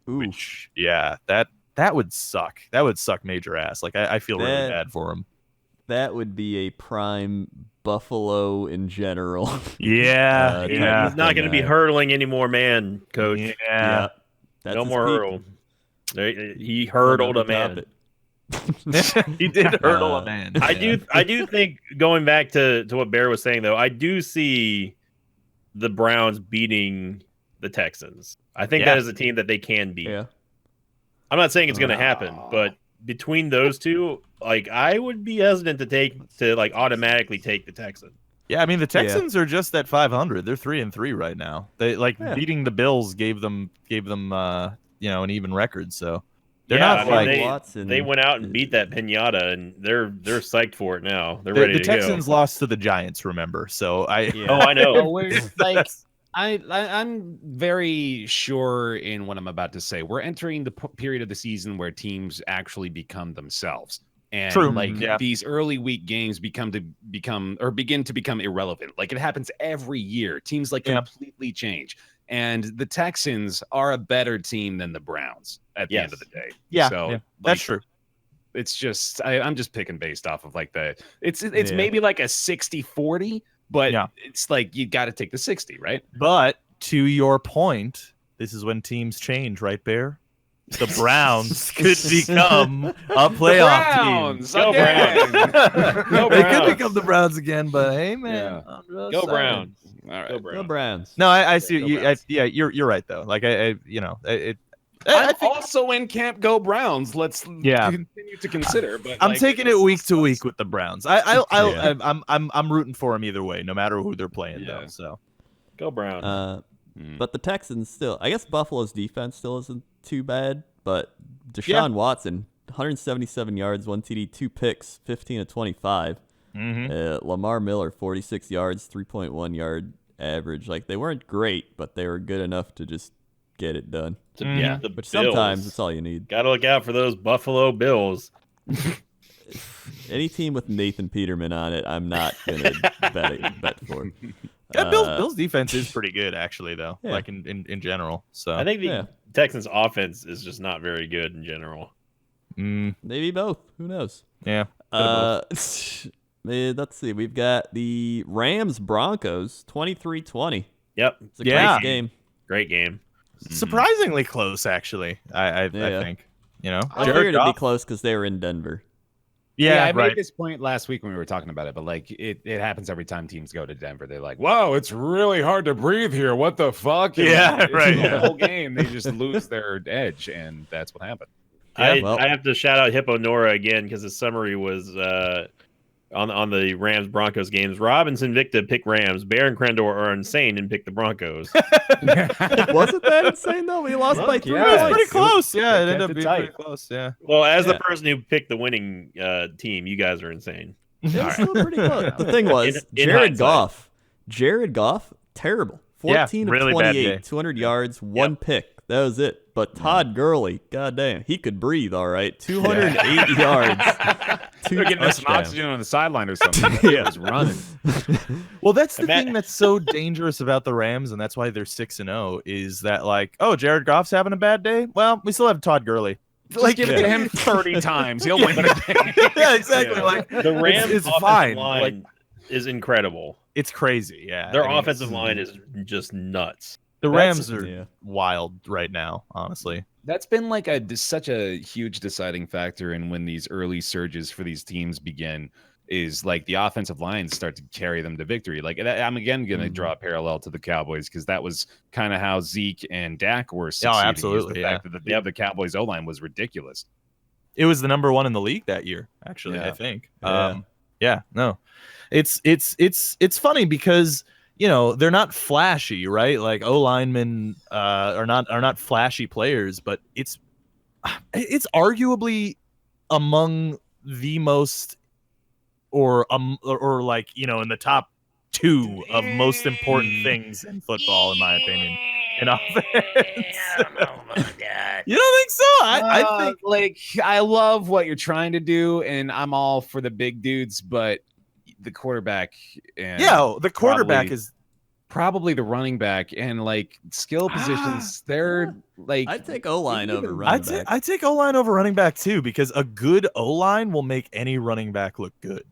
Ooh. Which, yeah, that would suck. That would suck major ass. Like, I feel really bad for him. That would be a prime Buffalo in general. Yeah. He's not going to be hurdling anymore, man, coach. Yeah. That's No his more peak. hurdle. He hurdled a man. He did hurdle a man. I do think, going back to what Bear was saying, though, I do see the Browns beating the Texans. I think that is a team that they can beat. Yeah. I'm not saying it's going to happen, but between those two, like, I would be hesitant to automatically take the Texans. Yeah, I mean, the Texans are just at 500. They're 3-3 right now. They beating the Bills gave them an even record. So they're not they went out and beat that pinata, and they're psyched for it now. They're ready to go. The Texans lost to the Giants, remember? So I know. I'm very sure in what I'm about to say. We're entering the period of the season where teams actually become themselves. And these early week games begin to become irrelevant. Like, it happens every year. Teams completely change. And the Texans are a better team than the Browns at the end of the day. Yeah, so that's true. It's just I'm just picking based off of it's maybe like a 60-40, but it's like you got to take the 60, right? But to your point, this is when teams change, right, Bear? The Browns could become a playoff team. Go Browns. Go They could Browns. become the Browns again, but hey, man. Yeah. I'm just Go saying. Browns. All right. Go The Browns. Browns. No, I see. Go You, Browns. you're right though. Like I I'm think also in camp Go Browns. Let's continue to consider. But I'm like, taking it week to week with the Browns. Yeah. I'm rooting for them either way, no matter who they're playing. Yeah. Though, so Go Browns. But the Texans still, I guess Buffalo's defense still isn't too bad, but Deshaun Watson, 177 yards, 1 TD, 2 picks, 15 of 25. Lamar Miller, 46 yards, 3.1 yard average. Like, they weren't great, but they were good enough to just get it done. Yeah, the Which Bills. sometimes it's all you need. Got to look out for those Buffalo Bills. Any team with Nathan Peterman on it, I'm not gonna bet for. yeah, Bill's defense is pretty good actually, though. Yeah. Like in general. So I think the Yeah. Texans' offense is just not very good in general. Maybe both. Who knows? yeah. Let's see. We've got the Rams Broncos 23-20. Yep, It's a Yeah. great game. great game. Surprisingly close, actually. I think. You know, I Jared figured it'd be Goff- close because they were in Denver. Yeah, I right. made this point last week when we were talking about it, but like it happens every time teams go to Denver. They're like, "Wow, it's really hard to breathe here. What the fuck?" And Yeah, it's right, The yeah. whole game, they just lose their edge, and that's what happened. I have to shout out Hippo Nora again because the summary was on the Rams Broncos games. Robinson Victor picked Rams. Bear and Crendor are insane and picked the Broncos. Wasn't that insane though? We lost by 3 yeah. It was points. pretty close. Yeah, it kept ended up it being tight. pretty close. Yeah. Well, as the Yeah. person who picked the winning team, you guys are insane. It was still pretty close. The thing was, In Jared hindsight. Goff, terrible. Yeah, 14 really of bad 28, day. 200 yards, 1 pick. That was it. But Todd Gurley, goddamn, he could breathe all right. 280 yards. They're getting some touchdowns. oxygen on the sideline or something. Yeah. He was running. Well, that's the Matt- thing that's so dangerous about the Rams, and that's why they're 6-0. Is that like, oh, Jared Goff's having a bad day? Well, we still have Todd Gurley. Like, give it to him 30 times. He'll win the game. Yeah, exactly. Yeah. Like The Rams' it's offensive fine. line Like, is incredible. it's crazy. Yeah, Their I mean, offensive line is just nuts. The That's- Rams are yeah. wild right now. Honestly. That's been like such a huge deciding factor in when these early surges for these teams begin. Is like the offensive lines start to carry them to victory. Like I'm again going to draw a parallel to the Cowboys because that was kind of how Zeke and Dak were succeeding. is absolutely, The yeah. fact that the Cowboys O line was ridiculous. It was the number 1 in the league that year. Actually, Yeah. I think. Yeah. No, it's funny because they're not flashy, right? Like O linemen are not flashy players, but it's arguably among the most or like in the top 2 of most important things in football, in my opinion. In offense. I don't know about that. You don't think so? I think like I love what you're trying to do, and I'm all for the big dudes, but the quarterback and the quarterback probably- is probably the running back and like skill positions. They're like I'd take O-line over running back. I take O-line over running back too, because a good O-line will make any running back look good.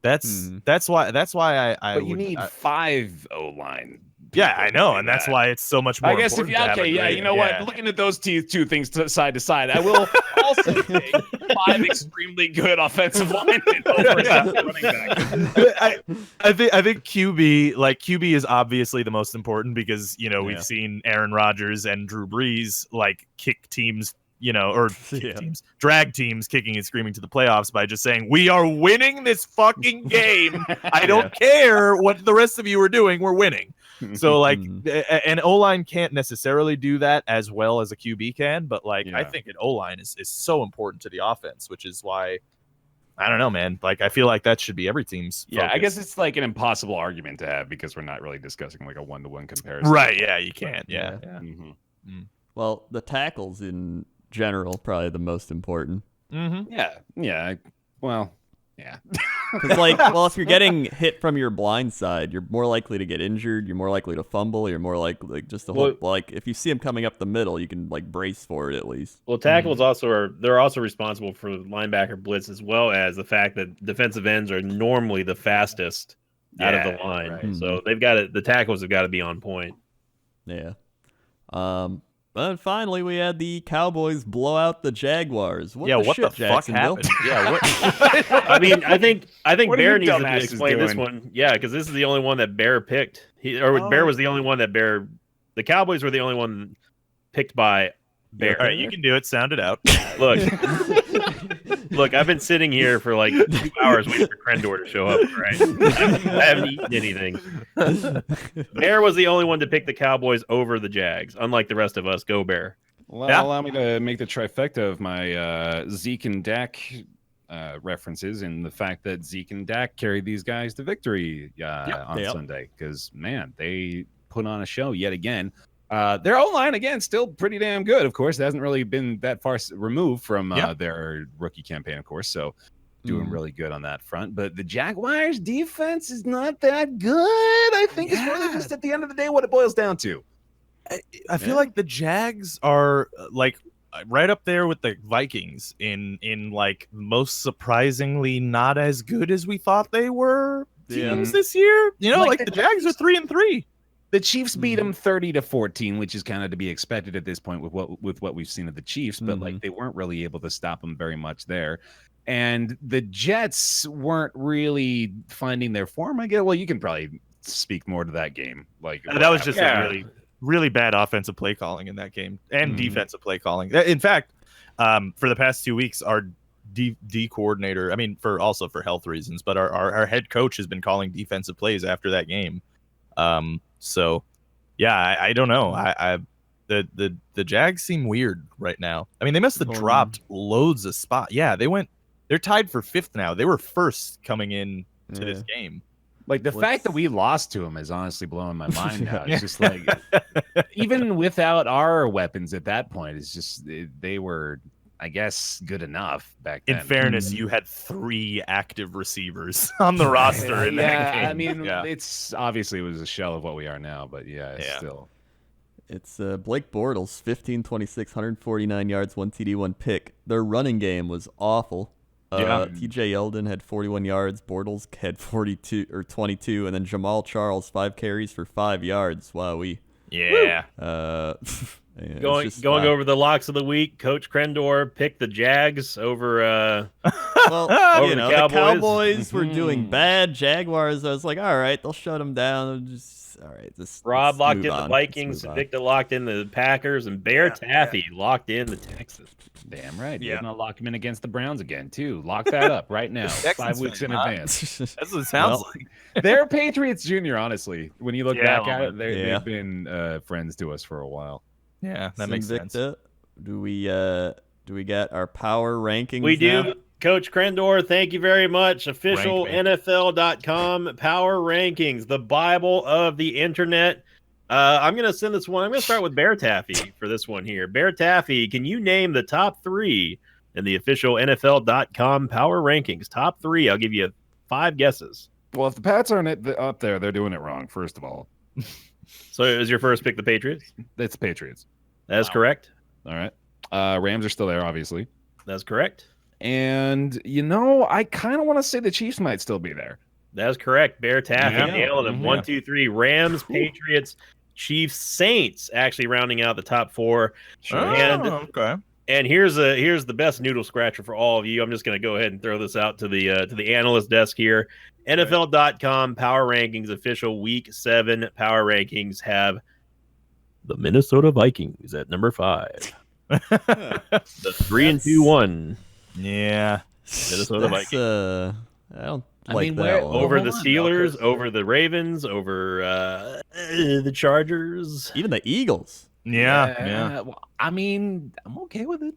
That's why I but you would, need 5 O line. yeah, I know, and that's why it's so much more. I guess if important to have a great- you know what? Looking at those two things side to side, I will also take 5 extremely good offensive linemen over running back. I think QB is obviously the most important because we've seen Aaron Rodgers and Drew Brees like kick teams, drag teams kicking and screaming to the playoffs by just saying, "We are winning this fucking game. I don't care what the rest of you are doing. We're winning." So like an O-line can't necessarily do that as well as a QB can, but like I think an O-line is so important to the offense, which is why I don't know, man. Like I feel like that should be every team's focus. I guess it's like an impossible argument to have because we're not really discussing like a 1-to-1 comparison. Right, yeah, you can't. Yeah. Well, the tackles in general probably the most important. Well, yeah. Because if you're getting hit from your blind side, you're more likely to get injured. You're more likely to fumble. You're more likely just the whole if you see him coming up the middle, you can brace for it at least. Well, tackles they're also responsible for linebacker blitz as well as the fact that defensive ends are normally the fastest out of the line. right. So they've got the tackles have got to be on point. Yeah. But finally, we had the Cowboys blow out the Jaguars. What the shit, fuck Jacksonville? happened? Yeah, what? I mean, I think What are Bear you needs to dumbasses explain this doing? one. Yeah, because this is the only one that Bear picked. Bear was the only one that Bear. The Cowboys were the only one picked by Bear. All right, you can do it. Sound it out. Look, I've been sitting here for like 2 hours waiting for Crendor to show up. Right, I haven't eaten anything. Bear was the only one to pick the Cowboys over the Jags. Unlike the rest of us, go Bear. Well, Yeah. allow me to make the trifecta of my Zeke and Dak references, and the fact that Zeke and Dak carried these guys to victory on Yep. Sunday. Because, man, they put on a show yet again. Their O-line, again, still pretty damn good, of course. It hasn't really been that far removed from their rookie campaign, of course. So doing really good on that front. But the Jaguars' defense is not that good. I think it's really just at the end of the day what it boils down to. I feel like the Jags are like right up there with the Vikings in like most surprisingly not as good as we thought they were teams this year. You know, like the Jags are 3-3. The Chiefs beat them 30-14, which is kind of to be expected at this point with what we've seen of the Chiefs. But like they weren't really able to stop them very much there. And the Jets weren't really finding their form. I guess. Well, you can probably speak more to that game. Like That was just a really, really bad offensive play calling in that game and defensive play calling. In fact, for the past 2 weeks, our D coordinator, I mean, for health reasons, but our head coach has been calling defensive plays after that game. So yeah, I don't know. The Jags seem weird right now. I mean, they must have dropped loads of spots. Yeah, they're tied for 5th now. They were first coming in to this game. Like the fact that we lost to them is honestly blowing my mind now. It's just like even without our weapons at that point, it's just they were, I guess, good enough back then. In fairness, you had 3 active receivers on the roster in that game. I mean, it's obviously it was a shell of what we are now, but still. It's Blake Bortles, 15-26, 149 yards, 1 TD, 1 pick. Their running game was awful. TJ Yeldon had 41 yards, Bortles had 22, and then Jamal Charles 5 carries for 5 yards. Wow, Yeah. Going over the locks of the week, Coach Crendor picked the Jags over the Cowboys. Cowboys were doing bad. Jaguars, I was like, all right, they'll shut them down. Rob locked in the Vikings, Victor locked in the Packers, and Bear Taffy locked in the Texans. Damn right. You're going to lock him in against the Browns again, too. Lock that up right now, 5 weeks in advance. That's what it sounds like. They're Patriots Junior, honestly. When you look back at it, they've been friends to us for a while. Yeah, that makes sense. Do we get our power rankings? We now? do. Coach Crendor, thank you very much. Official NFL.com power rankings, the Bible of the internet. I'm going to send this one. I'm going to start with Bear Taffy for this one here. Bear Taffy, can you name the top 3 in the official NFL.com power rankings? Top 3. I'll give you 5 guesses. Well, if the Pats aren't up there, they're doing it wrong, first of all. So is your first pick the Patriots? It's the Patriots. That is correct. All right. Rams are still there, obviously. That's correct. And, I kind of want to say the Chiefs might still be there. That's correct. Bear Taffy nailed him. Yeah. 1, 2, 3. Rams, Patriots, Chiefs, Saints actually rounding out the top 4. Sure. Okay. And here's the best noodle scratcher for all of you. I'm just going to go ahead and throw this out to the analyst desk here. NFL.com power rankings official week 7 power rankings have the Minnesota Vikings at number 5. The 3-2-1 Yeah. Minnesota Vikings. I don't like that one. Over the Steelers, over the Ravens, over the Chargers, even the Eagles. Yeah. Well, I mean, I'm okay with it.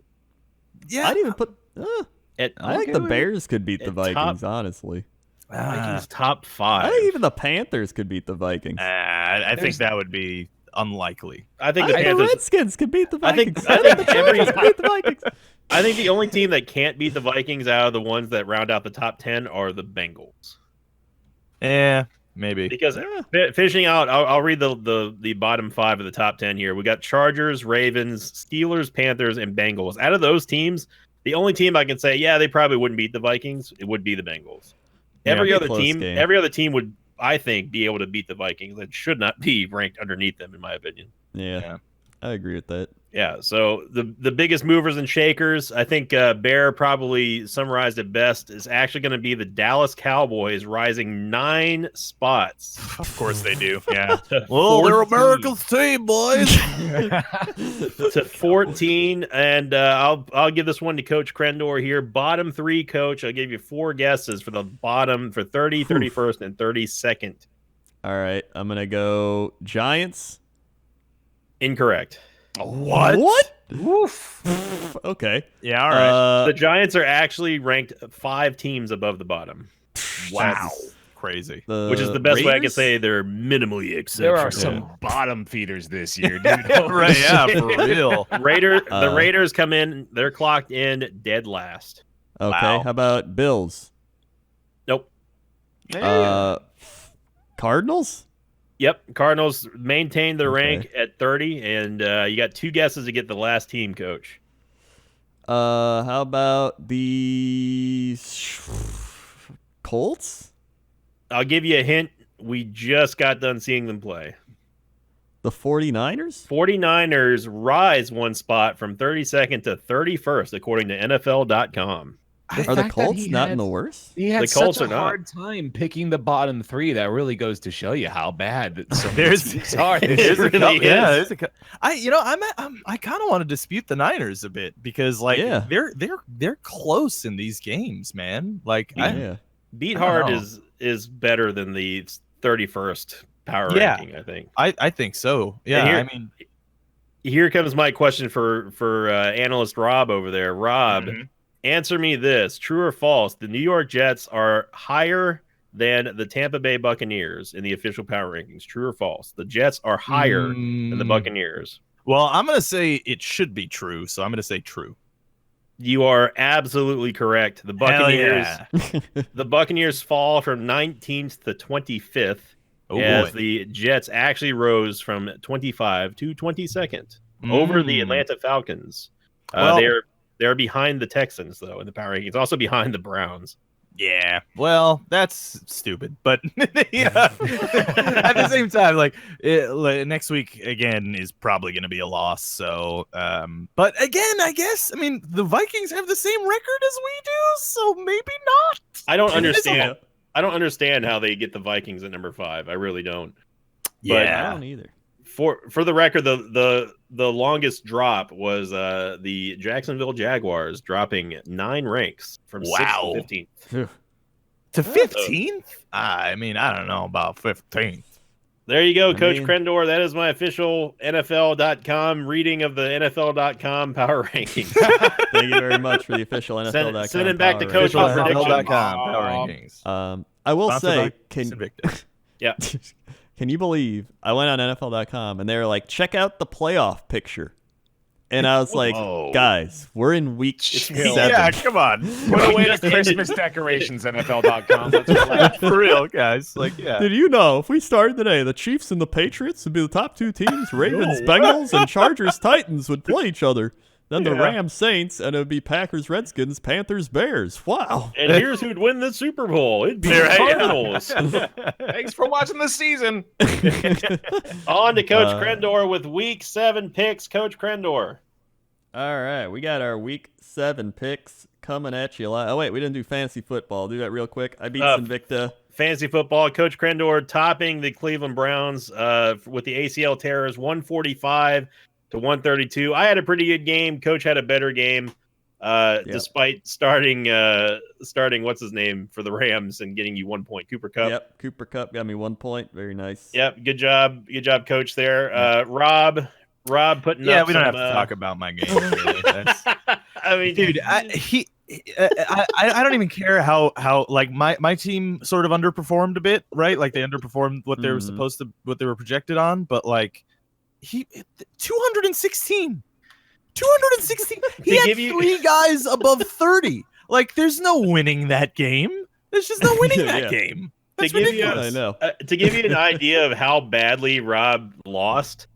Yeah. I'd even put. I think the Bears could beat the Vikings. Honestly, Vikings top 5. I think even the Panthers could beat the Vikings. I think that would be unlikely. I think the Panthers, Redskins could beat the Vikings. I think the Panthers could beat the Vikings. I think the only team that can't beat the Vikings out of the ones that round out the top 10 are the Bengals. Yeah, maybe. Because finishing out, I'll read the bottom 5 of the top 10 here. We got Chargers, Ravens, Steelers, Panthers, and Bengals. Out of those teams, the only team I can say, they probably wouldn't beat the Vikings. It would be the Bengals. Every other team would, I think, be able to beat the Vikings. That should not be ranked underneath them, in my opinion. Yeah. I agree with that. Yeah, so the biggest movers and shakers, I think Bear probably summarized it best, is actually going to be the Dallas Cowboys rising 9 spots. Of course they do. Yeah. Well, they're America's team, boys. To 14, and I'll give this one to Coach Crendor here. Bottom 3, Coach. I'll give you 4 guesses for the bottom for 30, 31st, and 32nd. All right, I'm gonna go Giants. Incorrect. What? Oof. Okay. Yeah, all right. The Giants are actually ranked 5 teams above the bottom. Wow. That's Crazy. which is the best way I can Raiders? say they're minimally exceptional. There are some bottom feeders this year, dude. Right, yeah, for real. The Raiders come in, they're clocked in dead last. Okay. Wow. How about Bills? Nope. Cardinals? Yep. Cardinals maintain their Okay. rank at 30, and you got 2 guesses to get the last team, Coach. How about the Colts? I'll give you a hint. We just got done seeing them play. The 49ers? 49ers rise 1 spot from 32nd to 31st, according to NFL.com. Are the Colts not in the worst? He had The Colts such are a not. hard time picking the bottom 3. That really goes to show you how bad some of There's- these teams are. There's a really couple, is. yeah, there's a I kind of want to dispute the Niners a bit because Yeah. they're close in these games, man. Like Yeah. Beat I don't Hard know. is better than the 31st power Yeah. ranking, I think. I think so. Yeah, here- I mean, Here comes my question for analyst Rob over there. Rob, Mhm. answer me this: true or false? The New York Jets are higher than the Tampa Bay Buccaneers in the official power rankings. True or false? The Jets are higher than the Buccaneers. Well, I'm gonna say it should be true, so I'm gonna say true. You are absolutely correct. The Buccaneers fall from 19th to 25th. Oh as boy. the Jets actually rose from 25 to 22nd over the Atlanta Falcons. Well- They're behind the Texans, though, in the power rankings. Also behind the Browns. Yeah, well, that's stupid, but yeah. At the same time, like next week again is probably going to be a loss. So, but again, I guess I mean the Vikings have the same record as we do, so maybe not. I don't understand. I don't understand how they get the Vikings at number 5. I really don't. I don't either. For the record, the longest drop was the Jacksonville Jaguars dropping 9 ranks from 6th to 15th. To 15th. I mean, I don't know about 15th. There you go, I Coach mean- Crendor. That is my official NFL.com reading of the NFL.com power rankings. Thank you very much for the official NFL.com. send it back to power Coach rankings. for prediction. NFL.com power rankings. I will Sponsored say, by can Invictus. Yeah. can you believe I went on NFL.com and they were like, check out the playoff picture. And I was like, Whoa. guys, we're in week 7. Yeah, come on. Put away the Christmas decorations, NFL.com. Let's relax. For real, guys. Like, yeah. Did you know if we started today, the Chiefs and the Patriots would be the top 2 teams? Ravens, Bengals, and Chargers, Titans would play each other. Then the Yeah. Rams, Saints, and it would be Packers, Redskins, Panthers, Bears. Wow. And here's who'd win the Super Bowl. It'd be the Right, yeah. Cardinals. Thanks for watching the season. On to Coach Crendor with Week 7 picks. Coach Crendor. All right, we got our week 7 picks coming at you. Oh, wait, we didn't do fantasy football. I'll do that real quick. I beat Invicta. Fantasy football, Coach Crendor topping the Cleveland Browns with the ACL tears, 145 to 132. I had a pretty good game. Coach had a better game, despite starting what's his name for the Rams and getting you 1 point. Cooper Kupp. Yep, Cooper Kupp got me 1 point. Very nice. Yep, good job, Coach. There, Rob putting Yeah, up we don't some, have to talk about my game. Really. That's, I mean, dude, I don't even care how like my team sort of underperformed a bit, right? Like they underperformed what they were supposed to, what they were projected on, but like 216. He had 3 guys above 30. Like there's no winning that game. There's just no winning that game. That's to give you, ridiculous. I know. To give you an idea of how badly Rob lost,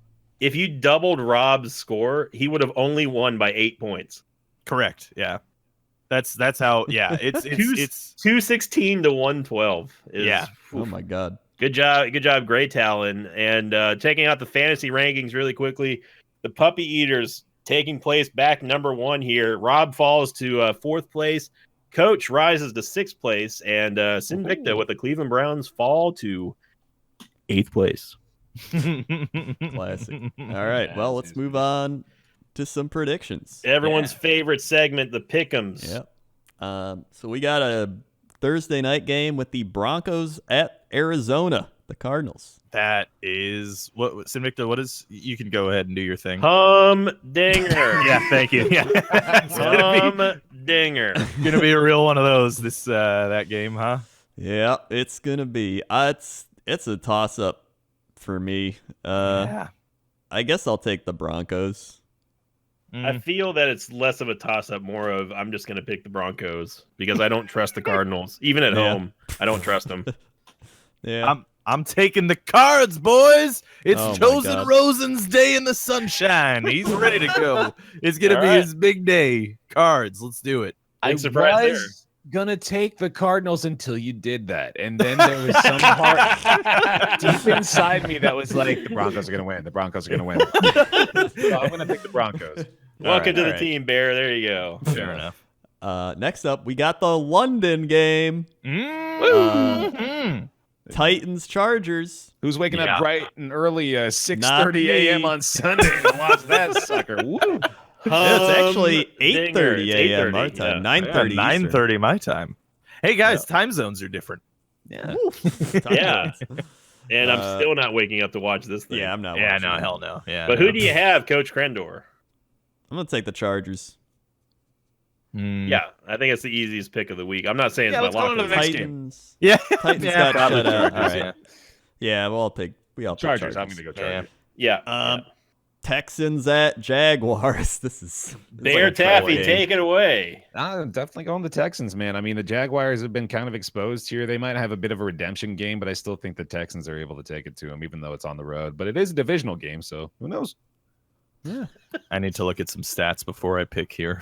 if you doubled Rob's score, he would have only won by 8 points. Correct. Yeah. That's how. Yeah. It's 216 to 112. Yeah. Oh, my God. Good job, Gray Talon. And checking out the fantasy rankings really quickly. the Puppy Eaters taking place back number 1 here. Rob falls to 4th place. Coach rises to 6th place, and Sinvicta with the Cleveland Browns fall to 8th place. Classic. All right, well, let's move on to some predictions. Everyone's favorite segment, the Pick'ems. Yep. So we got a Thursday night game with the Broncos at Arizona, the Cardinals. That is what Sinvicta. What is? You can go ahead and do your thing. Humdinger. Yeah, thank you. Yeah, Humdinger. Gonna be a real one of those this that game, huh? Yeah, it's gonna be. It's a toss up for me. Yeah. I guess I'll take the Broncos. I feel that it's less of a toss-up, more of I'm just going to pick the Broncos because I don't trust the Cardinals. Even at home, I don't trust them. Yeah. I'm taking the Cards, boys. It's Oh my Chosen God. Rosen's day in the sunshine. He's ready to go. It's going to be his big day. Cards, let's do it. Big surprise was gonna take the Cardinals until you did that, and then there was some part deep inside me that was like, the Broncos are gonna win. The Broncos are gonna win. So I'm gonna pick the Broncos. Welcome to the team, Bear. There you go. Fair enough. Next up, we got the London game. Titans Chargers. Who's waking up bright and early, 6:30 a.m. on Sunday to watch that sucker? Woo! It's actually 8:30 a.m. 8:30, our time. yeah. 9:30. 9:30 my time. Hey guys, time zones are different. Yeah. Yeah. And I'm still not waking up to watch this thing. Yeah, I'm not. Yeah, watching no, it. hell no. Yeah. But who do you have, Coach Crendor? I'm gonna take the Chargers. Yeah, I think it's the easiest pick of the week. I'm not saying Yeah, it's let's my go lock to of the the next week. game. Titans. Yeah. Titans Yeah, got probably shut out. Chargers, All right. Yeah, we all pick Chargers. I'm gonna go Chargers. Yeah. Texans at Jaguars. This is Bear like a Taffy, game. take it away. I'm definitely going the Texans, man. I mean, the Jaguars have been kind of exposed here. They might have a bit of a redemption game, but I still think the Texans are able to take it to them, even though it's on the road. But it is a divisional game, so who knows? Yeah. I need to look at some stats before I pick here.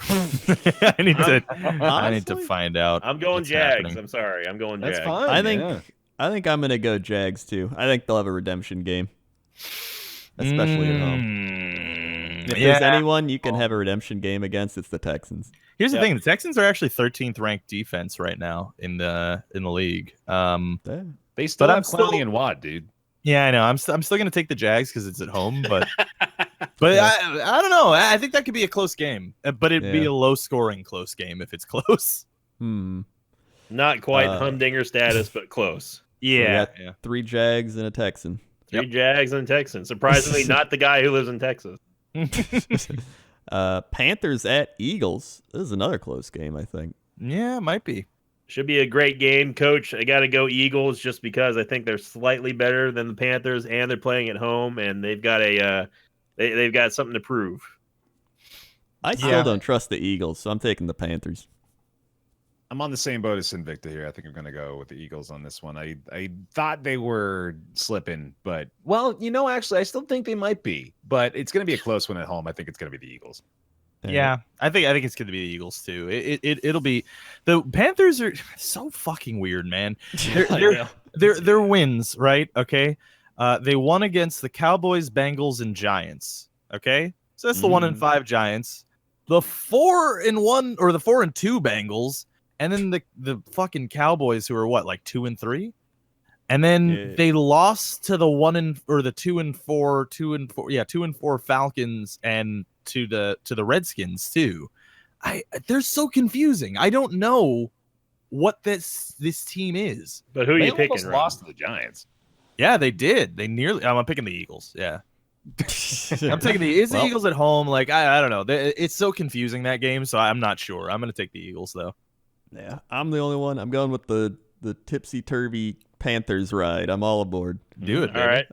I need to find out. I'm going what's Jags. happening. I'm sorry. I'm going That's Jags. fine. I think I'm gonna go Jags too. I think they'll have a redemption game, especially at home. If there's anyone you can have a redemption game against, it's the Texans. Here's the thing: the Texans are actually 13th ranked defense right now in the league. They still But have I'm Clowney still- and Watt, dude. Yeah, I know. I'm still going to take the Jags because it's at home, but I don't know. I think that could be a close game, but it'd be a low scoring close game if it's close. Not quite humdinger status, but close. Yeah. 3 Jags and a Texan. 3 Jags and Texans. Surprisingly, not the guy who lives in Texas. Panthers at Eagles. This is another close game, I think. Yeah, it might be. Should be a great game, Coach. I got to go Eagles just because I think they're slightly better than the Panthers, and they're playing at home, and they've got they've got something to prove. I still don't trust the Eagles, so I'm taking the Panthers. I'm on the same boat as Invicta here. I think I'm going to go with the Eagles on this one. I thought they were slipping, but, well, actually, I still think they might be. But it's going to be a close one at home. I think it's going to be the Eagles. Yeah, I think it's going to be the Eagles too. It'll be the Panthers are so fucking weird, man. Their wins, right? Okay, they won against the Cowboys, Bengals, and Giants. Okay, so that's the 1-5 Giants, the 4-1 or the 4-2 Bengals, and then the fucking Cowboys who are what, like 2-3, and then they lost to the 2-4 Falcons and to the Redskins too. They're so confusing. I don't know what this team is. But who are you They picking? almost lost to the Giants. Yeah, they did. They nearly. I'm picking the Eagles. Yeah, I'm taking the Eagles at home. Like I don't know. It's so confusing, that game. So I'm not sure. I'm gonna take the Eagles though. Yeah, I'm the only one. I'm going with the tipsy turvy Panthers ride. I'm all aboard. Do it, baby. All right.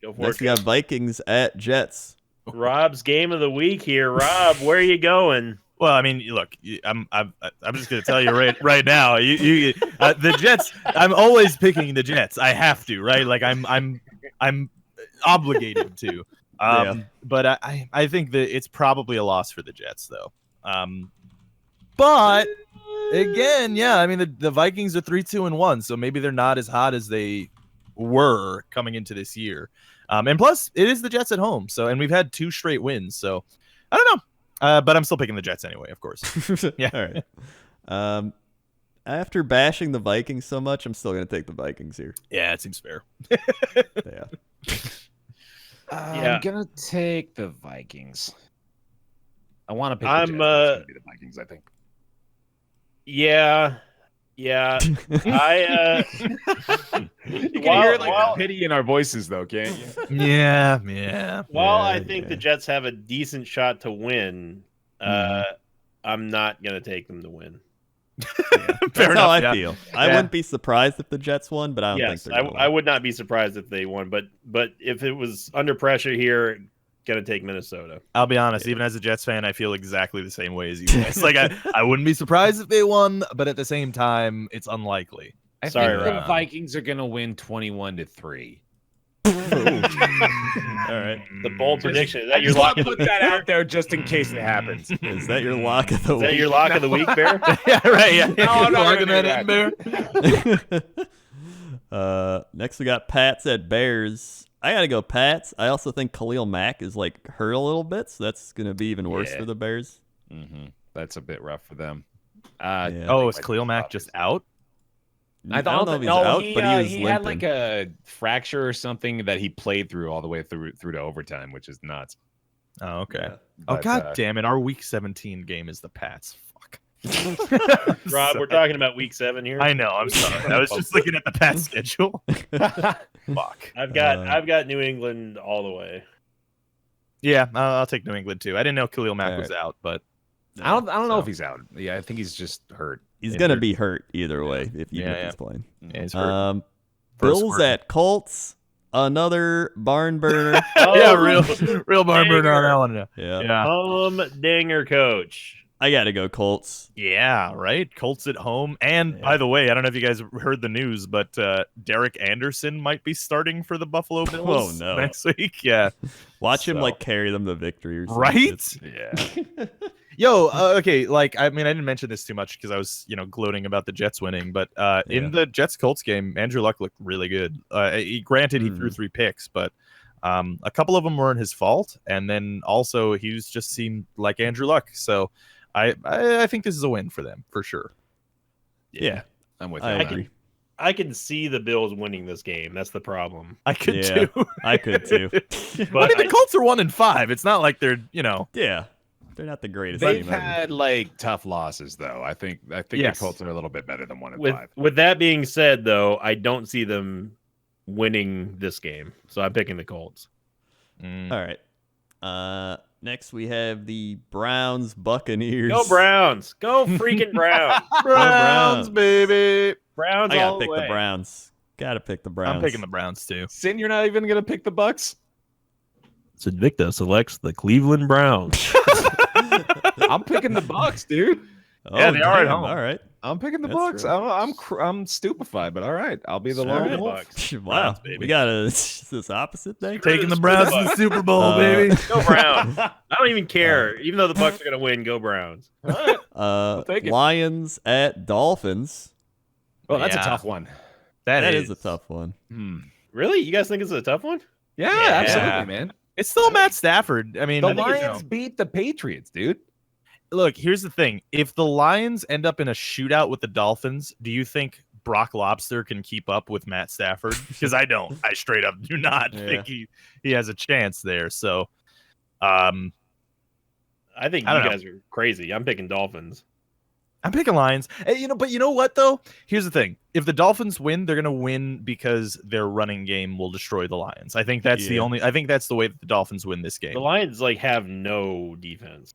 Go for next, we got Vikings at Jets. Rob's game of the week here. Rob, where are you going? Well, I mean, look, I'm just gonna tell you right now. The Jets. I'm always picking the Jets. I have to, right? Like I'm obligated to. But I think that it's probably a loss for the Jets, though. But again, yeah, I mean the Vikings are 3-2-1, so maybe they're not as hot as they were coming into this year. And plus, it is the Jets at home. So, and we've had 2 straight wins. So, I don't know. But I'm still picking the Jets anyway, of course. Yeah. All right. After bashing the Vikings so much, I'm still going to take the Vikings here. Yeah, it seems fair. Yeah. I'm gonna take the Vikings. I want to pick the Jets. It's gonna be the Vikings, I think. Yeah. I You can hear like pity in our voices, though, can't you? Yeah. While I think the Jets have a decent shot to win, I'm not gonna take them to win. That's how I feel. I wouldn't be surprised if the Jets won, but I don't think they're gonna win. I would not be surprised if they won, but if it was under pressure here, gonna take Minnesota. I'll be honest, even as a Jets fan, I feel exactly the same way as you guys. Like I wouldn't be surprised if they won, but at the same time, it's unlikely. I think the Vikings are gonna win 21-3. All right. The bold prediction. Is that your lock? Put that out there just in case it happens. Is that your lock of the week? Is that your lock of the week, Bear? Yeah, right. Yeah. No, I'm not gonna do that. Bear. Next we got Pats at Bears. I gotta go Pats. I also think Khalil Mack is like hurt a little bit, so that's gonna be even worse for the Bears. That's a bit rough for them. Oh, is Khalil Mack just out? I don't know if he's out, but he was he limping. had like a fracture or something that he played through all the way through to overtime, which is nuts. Oh, okay. Yeah. Oh, god damn it. Our week 17 game is the Pats. Fuck. Rob, we're talking about week 7 here. I know. I'm sorry. I was just looking at the Pats schedule. Fuck. I've got New England all the way. Yeah, I'll take New England too. I didn't know Khalil Mack was out, but I don't know if he's out. Yeah, I think he's just hurt. He's gonna be hurt either way if he's playing. Yeah, he's hurt. Bills at Colts. Another barn burner. real barn burner on that one. Yeah. Dinger, coach. I gotta go Colts. Yeah, right. Colts at home. And by the way, I don't know if you guys heard the news, but Derek Anderson might be starting for the Buffalo Bills next week. Yeah. Watch him like carry them to victory or something. Right? Yeah. Yo, okay, like I mean, I didn't mention this too much because I was, gloating about the Jets winning, but in the Jets-Colts game, Andrew Luck looked really good. Granted, he threw 3 picks, but a couple of them weren't his fault, and then also he just seemed like Andrew Luck. So I think this is a win for them for sure. Yeah, I'm with you. I agree. I can see the Bills winning this game. That's the problem. I could too. I could too. But the Colts are 1-5. It's not like they're, Yeah. They're not the greatest. They've had like tough losses though. I think the Colts are a little bit better than 1-5. With that being said, though, I don't see them winning this game, so I'm picking the Colts. All right. Next we have the Browns Buccaneers. Go Browns! Go freaking Browns! Browns, baby! Browns! I gotta all pick the way. the Browns. Gotta pick the Browns. I'm picking the Browns too. Sin, you're not even gonna pick the Bucks? So Victor selects the Cleveland Browns. I'm picking the Bucks, dude. Yeah, they are at home. All right. I'm picking the That's Bucks. true. I'm stupefied, but all right. I'll be the lone wolf. Wow. Browns, baby. We got this opposite thing. Taking the Browns to the Super Bowl, baby. Go Browns! I don't even care. Even though the Bucks are gonna win, go Browns. take it. Lions at Dolphins. Well, that's a tough one. That is a tough one. Really? You guys think it's a tough one? Yeah, absolutely, man. It's still Matt Stafford. I mean, The Lions beat the Patriots, dude. Look, here's the thing. If the Lions end up in a shootout with the Dolphins, do you think Brock Lobster can keep up with Matt Stafford? Because I don't. I straight up do not think he has a chance there. So, I think you guys are crazy. I'm picking Dolphins. I'm picking Lions. But you know what though? Here's the thing: if the Dolphins win, they're gonna win because their running game will destroy the Lions. I think that's I think that's the way that the Dolphins win this game. The Lions have no defense.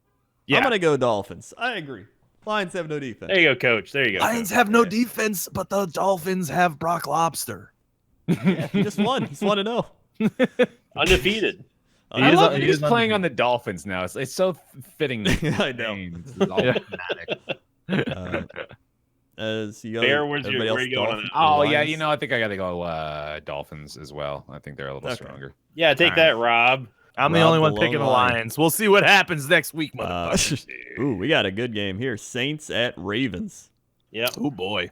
Yeah. I'm gonna go Dolphins. I agree. Lions have no defense. There you go, coach. There you go. Lions have no defense, but the Dolphins have Brock Lobster. Yeah, he just won. He's 1-0. Undefeated. I love that he's playing on the Dolphins now. It's so fitting. I know. It's all thematic. Bear, where are you going on that? Oh, yeah. I think I got to go Dolphins as well. I think they're a little stronger. Yeah, take that, Rob. I'm the only one picking the Lions. We'll see what happens next week, motherfucker. Ooh, we got a good game here. Saints at Ravens. Yeah. Oh, boy.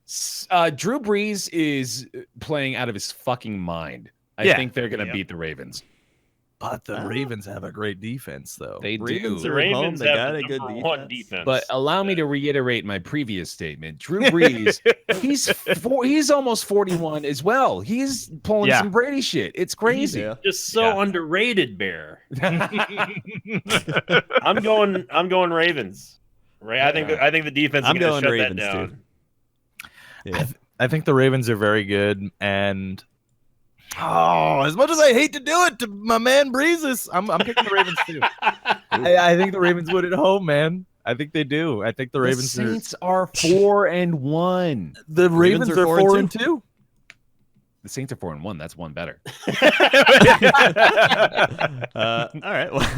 Drew Brees is playing out of his fucking mind. I think they're going to beat the Ravens. But the Ravens have a great defense, though. They Ravens do. are at home. They got a good defense. But allow me to reiterate my previous statement. Drew Brees, he's almost 41 as well. He's pulling some Brady shit. It's crazy. Yeah. Just so underrated, Bear. I'm going Ravens. Right? I think the defense is going to shut Ravens that down. too. Yeah. I think the Ravens are very good, and as much as I hate to do it to my man Breezes, I'm picking the Ravens too. I think the Ravens would at home, man. I think they do. I think the Ravens. The Saints are 4-1. The Ravens are 4-2. The Saints are 4-1. That's one better. All right. Well,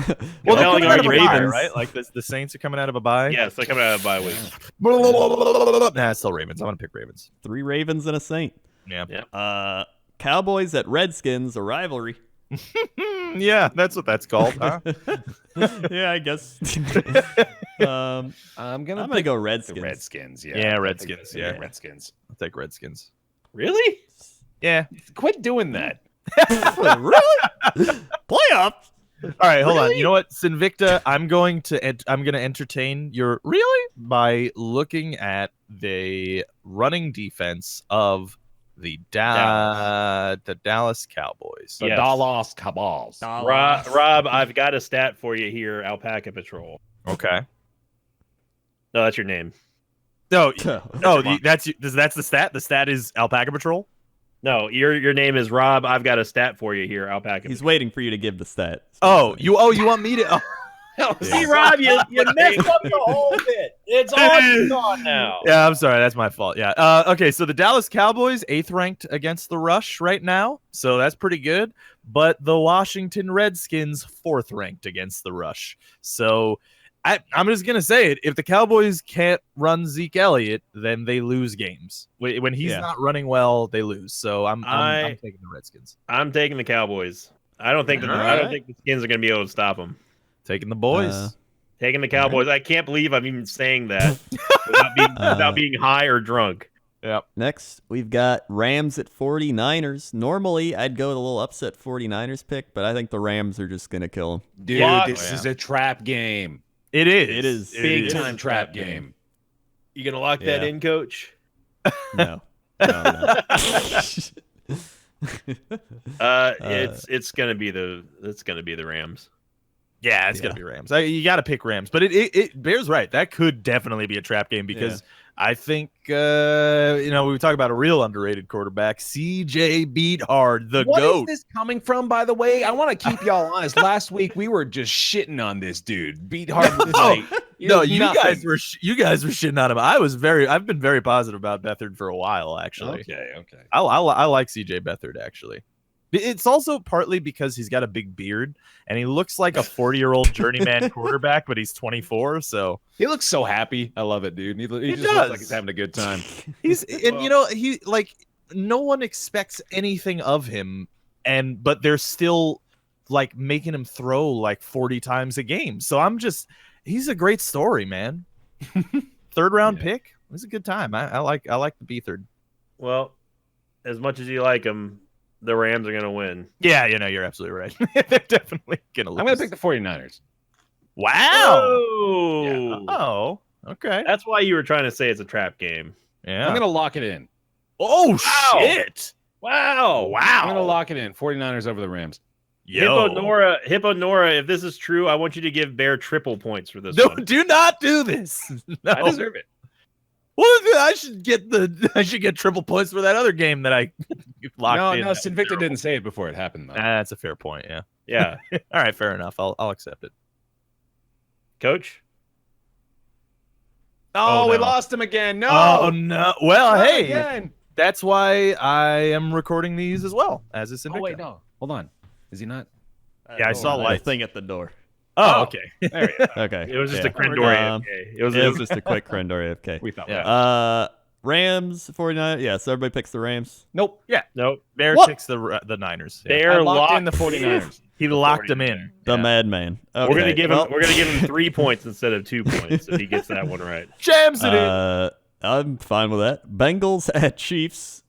Well, they're coming out of a bye, Ravens, right? Like the Saints are coming out of a bye. Yes, they're coming out of bye week. Nah, it's still Ravens. I'm gonna pick Ravens. 3 Ravens and a Saint. Yeah. Cowboys at Redskins, a rivalry. Yeah, that's what that's called, huh? Yeah, I guess. I'm gonna go Redskins. The Redskins. Yeah. Yeah, Redskins. Yeah, Redskins. I'll take Redskins. Really? Yeah. Quit doing that. Really? Playoffs? All right, hold on. You know what, Sinvicta? I'm going to entertain your really by looking at the running defense of the Dallas Cowboys. The Yes. Dallas Cowboys. Rob, I've got a stat for you here. Alpaca Patrol. Okay. No, that's your name. No, no, mine. that's the stat. The stat is Alpaca Patrol. No, your name is Rob. I've got a stat for you here. Alpaca. He's waiting for you to give the stat. You want me to? See, Rob, you messed up the whole bit. It's all gone now. Yeah, I'm sorry. That's my fault. Yeah. Okay. So the Dallas Cowboys 8th ranked against the rush right now, so that's pretty good. But the Washington Redskins 4th ranked against the rush. So I'm just gonna say it. If the Cowboys can't run Zeke Elliott, then they lose games. When he's not running well, they lose. So I'm taking the Redskins. I'm taking the Cowboys. I don't think the Skins are going to be able to stop them. Taking the boys. Taking the Cowboys. I can't believe I'm even saying that without being high or drunk. Yep. Next, we've got Rams at 49ers. Normally, I'd go with a little upset 49ers pick, but I think the Rams are just going to kill them. Dude, this is a trap game. It is. It is. Big time trap game. You going to lock that in, Coach? No. It's going to be the Rams. Yeah, it's gonna be Rams. You got to pick Rams, but it Bears right. That could definitely be a trap game because I think we talk about a real underrated quarterback, CJ Beathard, the What GOAT. is this coming from, by the way? I want to keep y'all honest. Last week we were just shitting on this dude. Beathard was like, no, you guys were shitting on him. I've been very positive about Beathard for a while, actually. Okay. I like CJ Beathard actually. It's also partly because he's got a big beard and he looks like a 40-year-old journeyman quarterback, but he's 24. So he looks so happy. I love it, dude. He just looks like he's having a good time. He no one expects anything of him, but they're still like making him throw like 40 times a game. So he's a great story, man. 3rd round pick. It was a good time. I like the Beathard. Well, as much as you like him, the Rams are going to win. Yeah, you're absolutely right. They're definitely going to lose. I'm going to pick the 49ers. Wow. Oh. Yeah. Oh, okay. That's why you were trying to say it's a trap game. Yeah. I'm going to lock it in. Oh, Wow. shit. Wow. I'm going to lock it in. 49ers over the Rams. Yo. Hippo Nora, if this is true, I want you to give Bear triple points for this No, one. do not do this. No. I deserve it. Well, I should get triple points for that other game that I locked in. No, Sinvicta didn't say it before it happened, though. That's a fair point, yeah. Yeah. All right, fair enough. I'll accept it. Coach? Oh, we no. lost him again. No. Oh, no. Well, Not hey, again. that's why I am recording these as well as a Sinvicta. Oh, wait, no. Hold on. Is he not? Yeah, I saw light lights. thing at the door. Oh, okay. There we go. Okay. It was just yeah. a Crendor AFK. It was just a quick Crendor AFK. We thought. Yeah. Rams, 49. Yeah, so everybody picks the Rams. Nope. Yeah. Nope. Bear What? picks the Niners. Yeah. Bear I locked in locked the 49ers. He locked them in. The Yeah. madman. Okay. We're gonna give him 3 points instead of 2 points if he gets that one right. Jams it in. I'm fine with that. Bengals at Chiefs.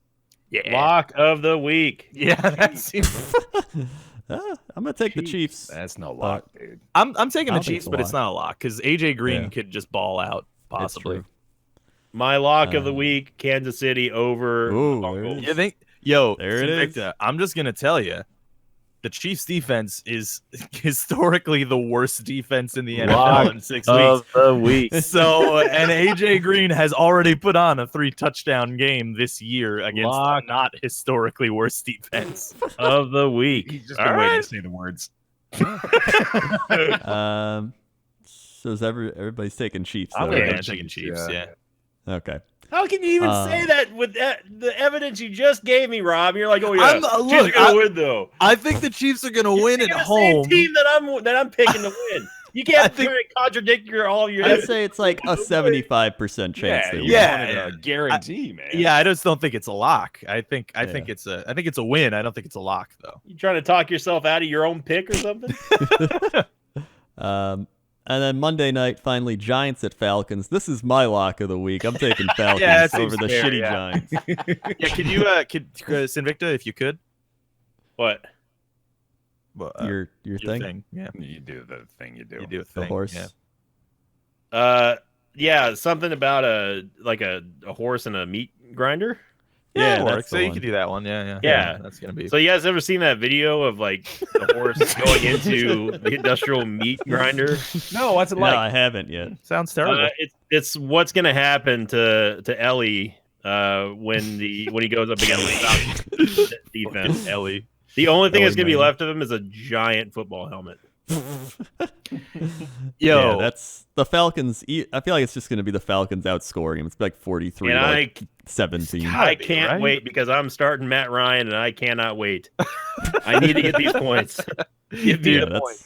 Yeah. Lock of the week. Yeah, that seems. I'm gonna take the Chiefs. That's no lock, dude. I'm taking I the don't think Chiefs, it's a but it's lock. not a lock because AJ Green Yeah. could just ball out possibly. true. My lock of the week: Kansas City over Ooh, the there it Broncos. is. You think? Yo, There it is. Invicta, I'm just gonna tell you, the Chiefs' defense is historically the worst defense in the NFL Lock in 6 of weeks. the week. So, and AJ Green has already put on a 3-touchdown game this year against Lock. a not historically worst defense. Of the week. He's just All been waiting right. to say the words. So is everybody's taking Chiefs? I'm though, taking right? Taking Chiefs, yeah. Okay. How can you even say that with the evidence you just gave me, Rob? You're like, oh yeah, I'm- Chiefs look, are gonna I- win though. I think the Chiefs are gonna win at You're the home. Same team that I'm picking to win. You can't try to contradict all of your. I'd say it's like a 75% chance they win. yeah. A guarantee, man. Yeah, I just don't think it's a lock. I think it's a win. I don't think it's a lock though. You trying to talk yourself out of your own pick or something? And then Monday night, finally, Giants at Falcons. This is my lock of the week. I'm taking Falcons Yeah, that over seems the fair, shitty yeah. Giants. Yeah, could you Sinvicta, if you could? What? Well, Your your thing? Yeah. You do the thing you do. You do a The thing. horse. Yeah. Yeah, something about a horse and a meat grinder. Yeah, Yeah, that's that's so the you one. could do that one. Yeah. Yeah. That's gonna be. So you guys ever seen that video of like the horse going into the industrial meat grinder? No, what's it No, like? I haven't yet. Sounds terrible. It's what's gonna happen to Ellie when he goes up against the Falcons defense. Ellie. The only thing Ellie that's gonna be Manning. left of him is a giant football helmet. Yo, Yeah, that's the Falcons. I feel like it's just going to be the Falcons outscoring him. It's like 43 And to like I 17. gotta be, can't right? wait because I'm starting Matt Ryan and I cannot wait. I need to get these points. Give me Yeah, a point.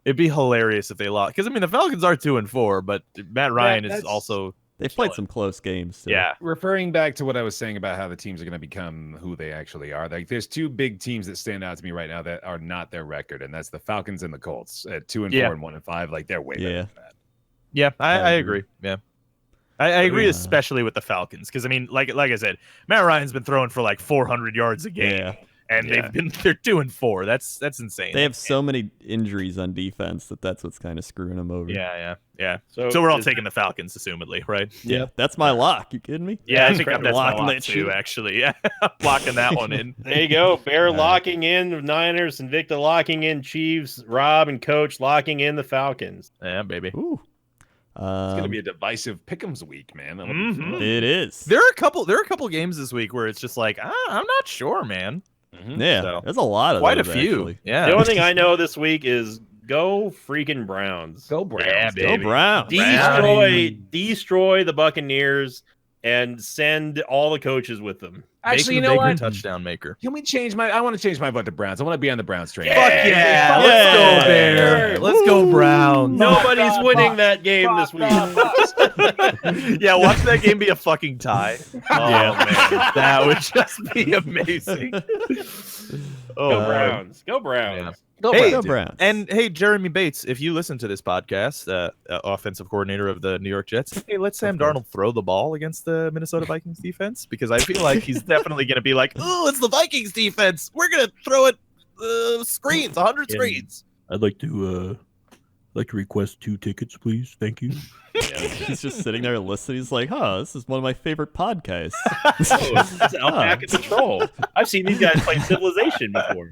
it'd be hilarious if they lost. Because I mean, the Falcons are 2-4, but Matt Ryan is that's- also They've played some close games. So. yeah. Referring back to what I was saying about how the teams are going to become who they actually are, like there's two big teams that stand out to me right now that are not their record, and that's the Falcons and the Colts at 2-4 Yeah. and 1-5. Like they're way better Yeah. than that. Yeah, I I agree. Yeah. I agree, Yeah. especially with the Falcons, because I mean, like I said, Matt Ryan's been throwing for like 400 yards a game, Yeah. and Yeah. they're 2-4. That's insane. They have so many injuries on defense that's what's kind of screwing them over. yeah. So we're all is- taking the Falcons, assumedly, right? Yeah. That's my lock. You kidding me? Yeah, I think I'm that's my locking lock that too. shit. Actually, yeah, I'm locking that one in. There you go. Bear locking in Niners and Victor locking in Chiefs. Rob and Coach locking in the Falcons. Yeah, baby. Ooh. It's going to be a divisive pick'ems week, man. That'll be fun. It is. There are a couple games this week where it's just like I'm not sure, man. Yeah. So, There's a lot of Quite a those, few. actually. Yeah. The only thing I know this week is go freaking Browns. Go Browns. Yeah, Go baby. Browns. Destroy the Buccaneers and send all the coaches with them. Actually, you Baker, know Baker, what? touchdown maker. Can we change I want to change my vote to Browns. I want to be on the Browns train. Fuck yeah! Let's Yeah. go Bear. Let's go Browns. Nobody's winning that game this week. Yeah, watch that game be a fucking tie. Oh Yeah. man, that would just be amazing. Go Browns. Go Browns. Hey, Go Browns. And hey, Jeremy Bates, if you listen to this podcast, offensive coordinator of the New York Jets, hey, let Sam Darnold throw the ball against the Minnesota Vikings defense, because I feel like he's definitely going to be like, oh, it's the Vikings defense. We're going to throw it screens, 100 screens. I'd like to request 2 tickets, please. Thank you. He's just sitting there listening. He's like, this is one of my favorite podcasts. It's out back in control. I've seen these guys play Civilization before.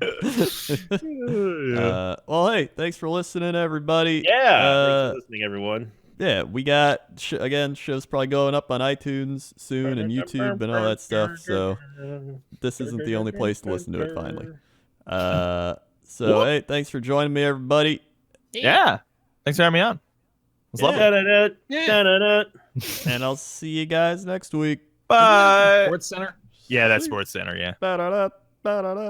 Well, hey, thanks for listening, everybody. Yeah. Thanks for listening, everyone. Yeah, we got, show's probably going up on iTunes soon and YouTube and all that stuff. So this isn't the only place to listen to it, finally. Hey, thanks for joining me, everybody. Yeah. Thanks for having me on. It was lovely. And I'll see you guys next week. Bye. Sports Center. Yeah, that's Sports Center, yeah. Ba-da-da, ba-da-da.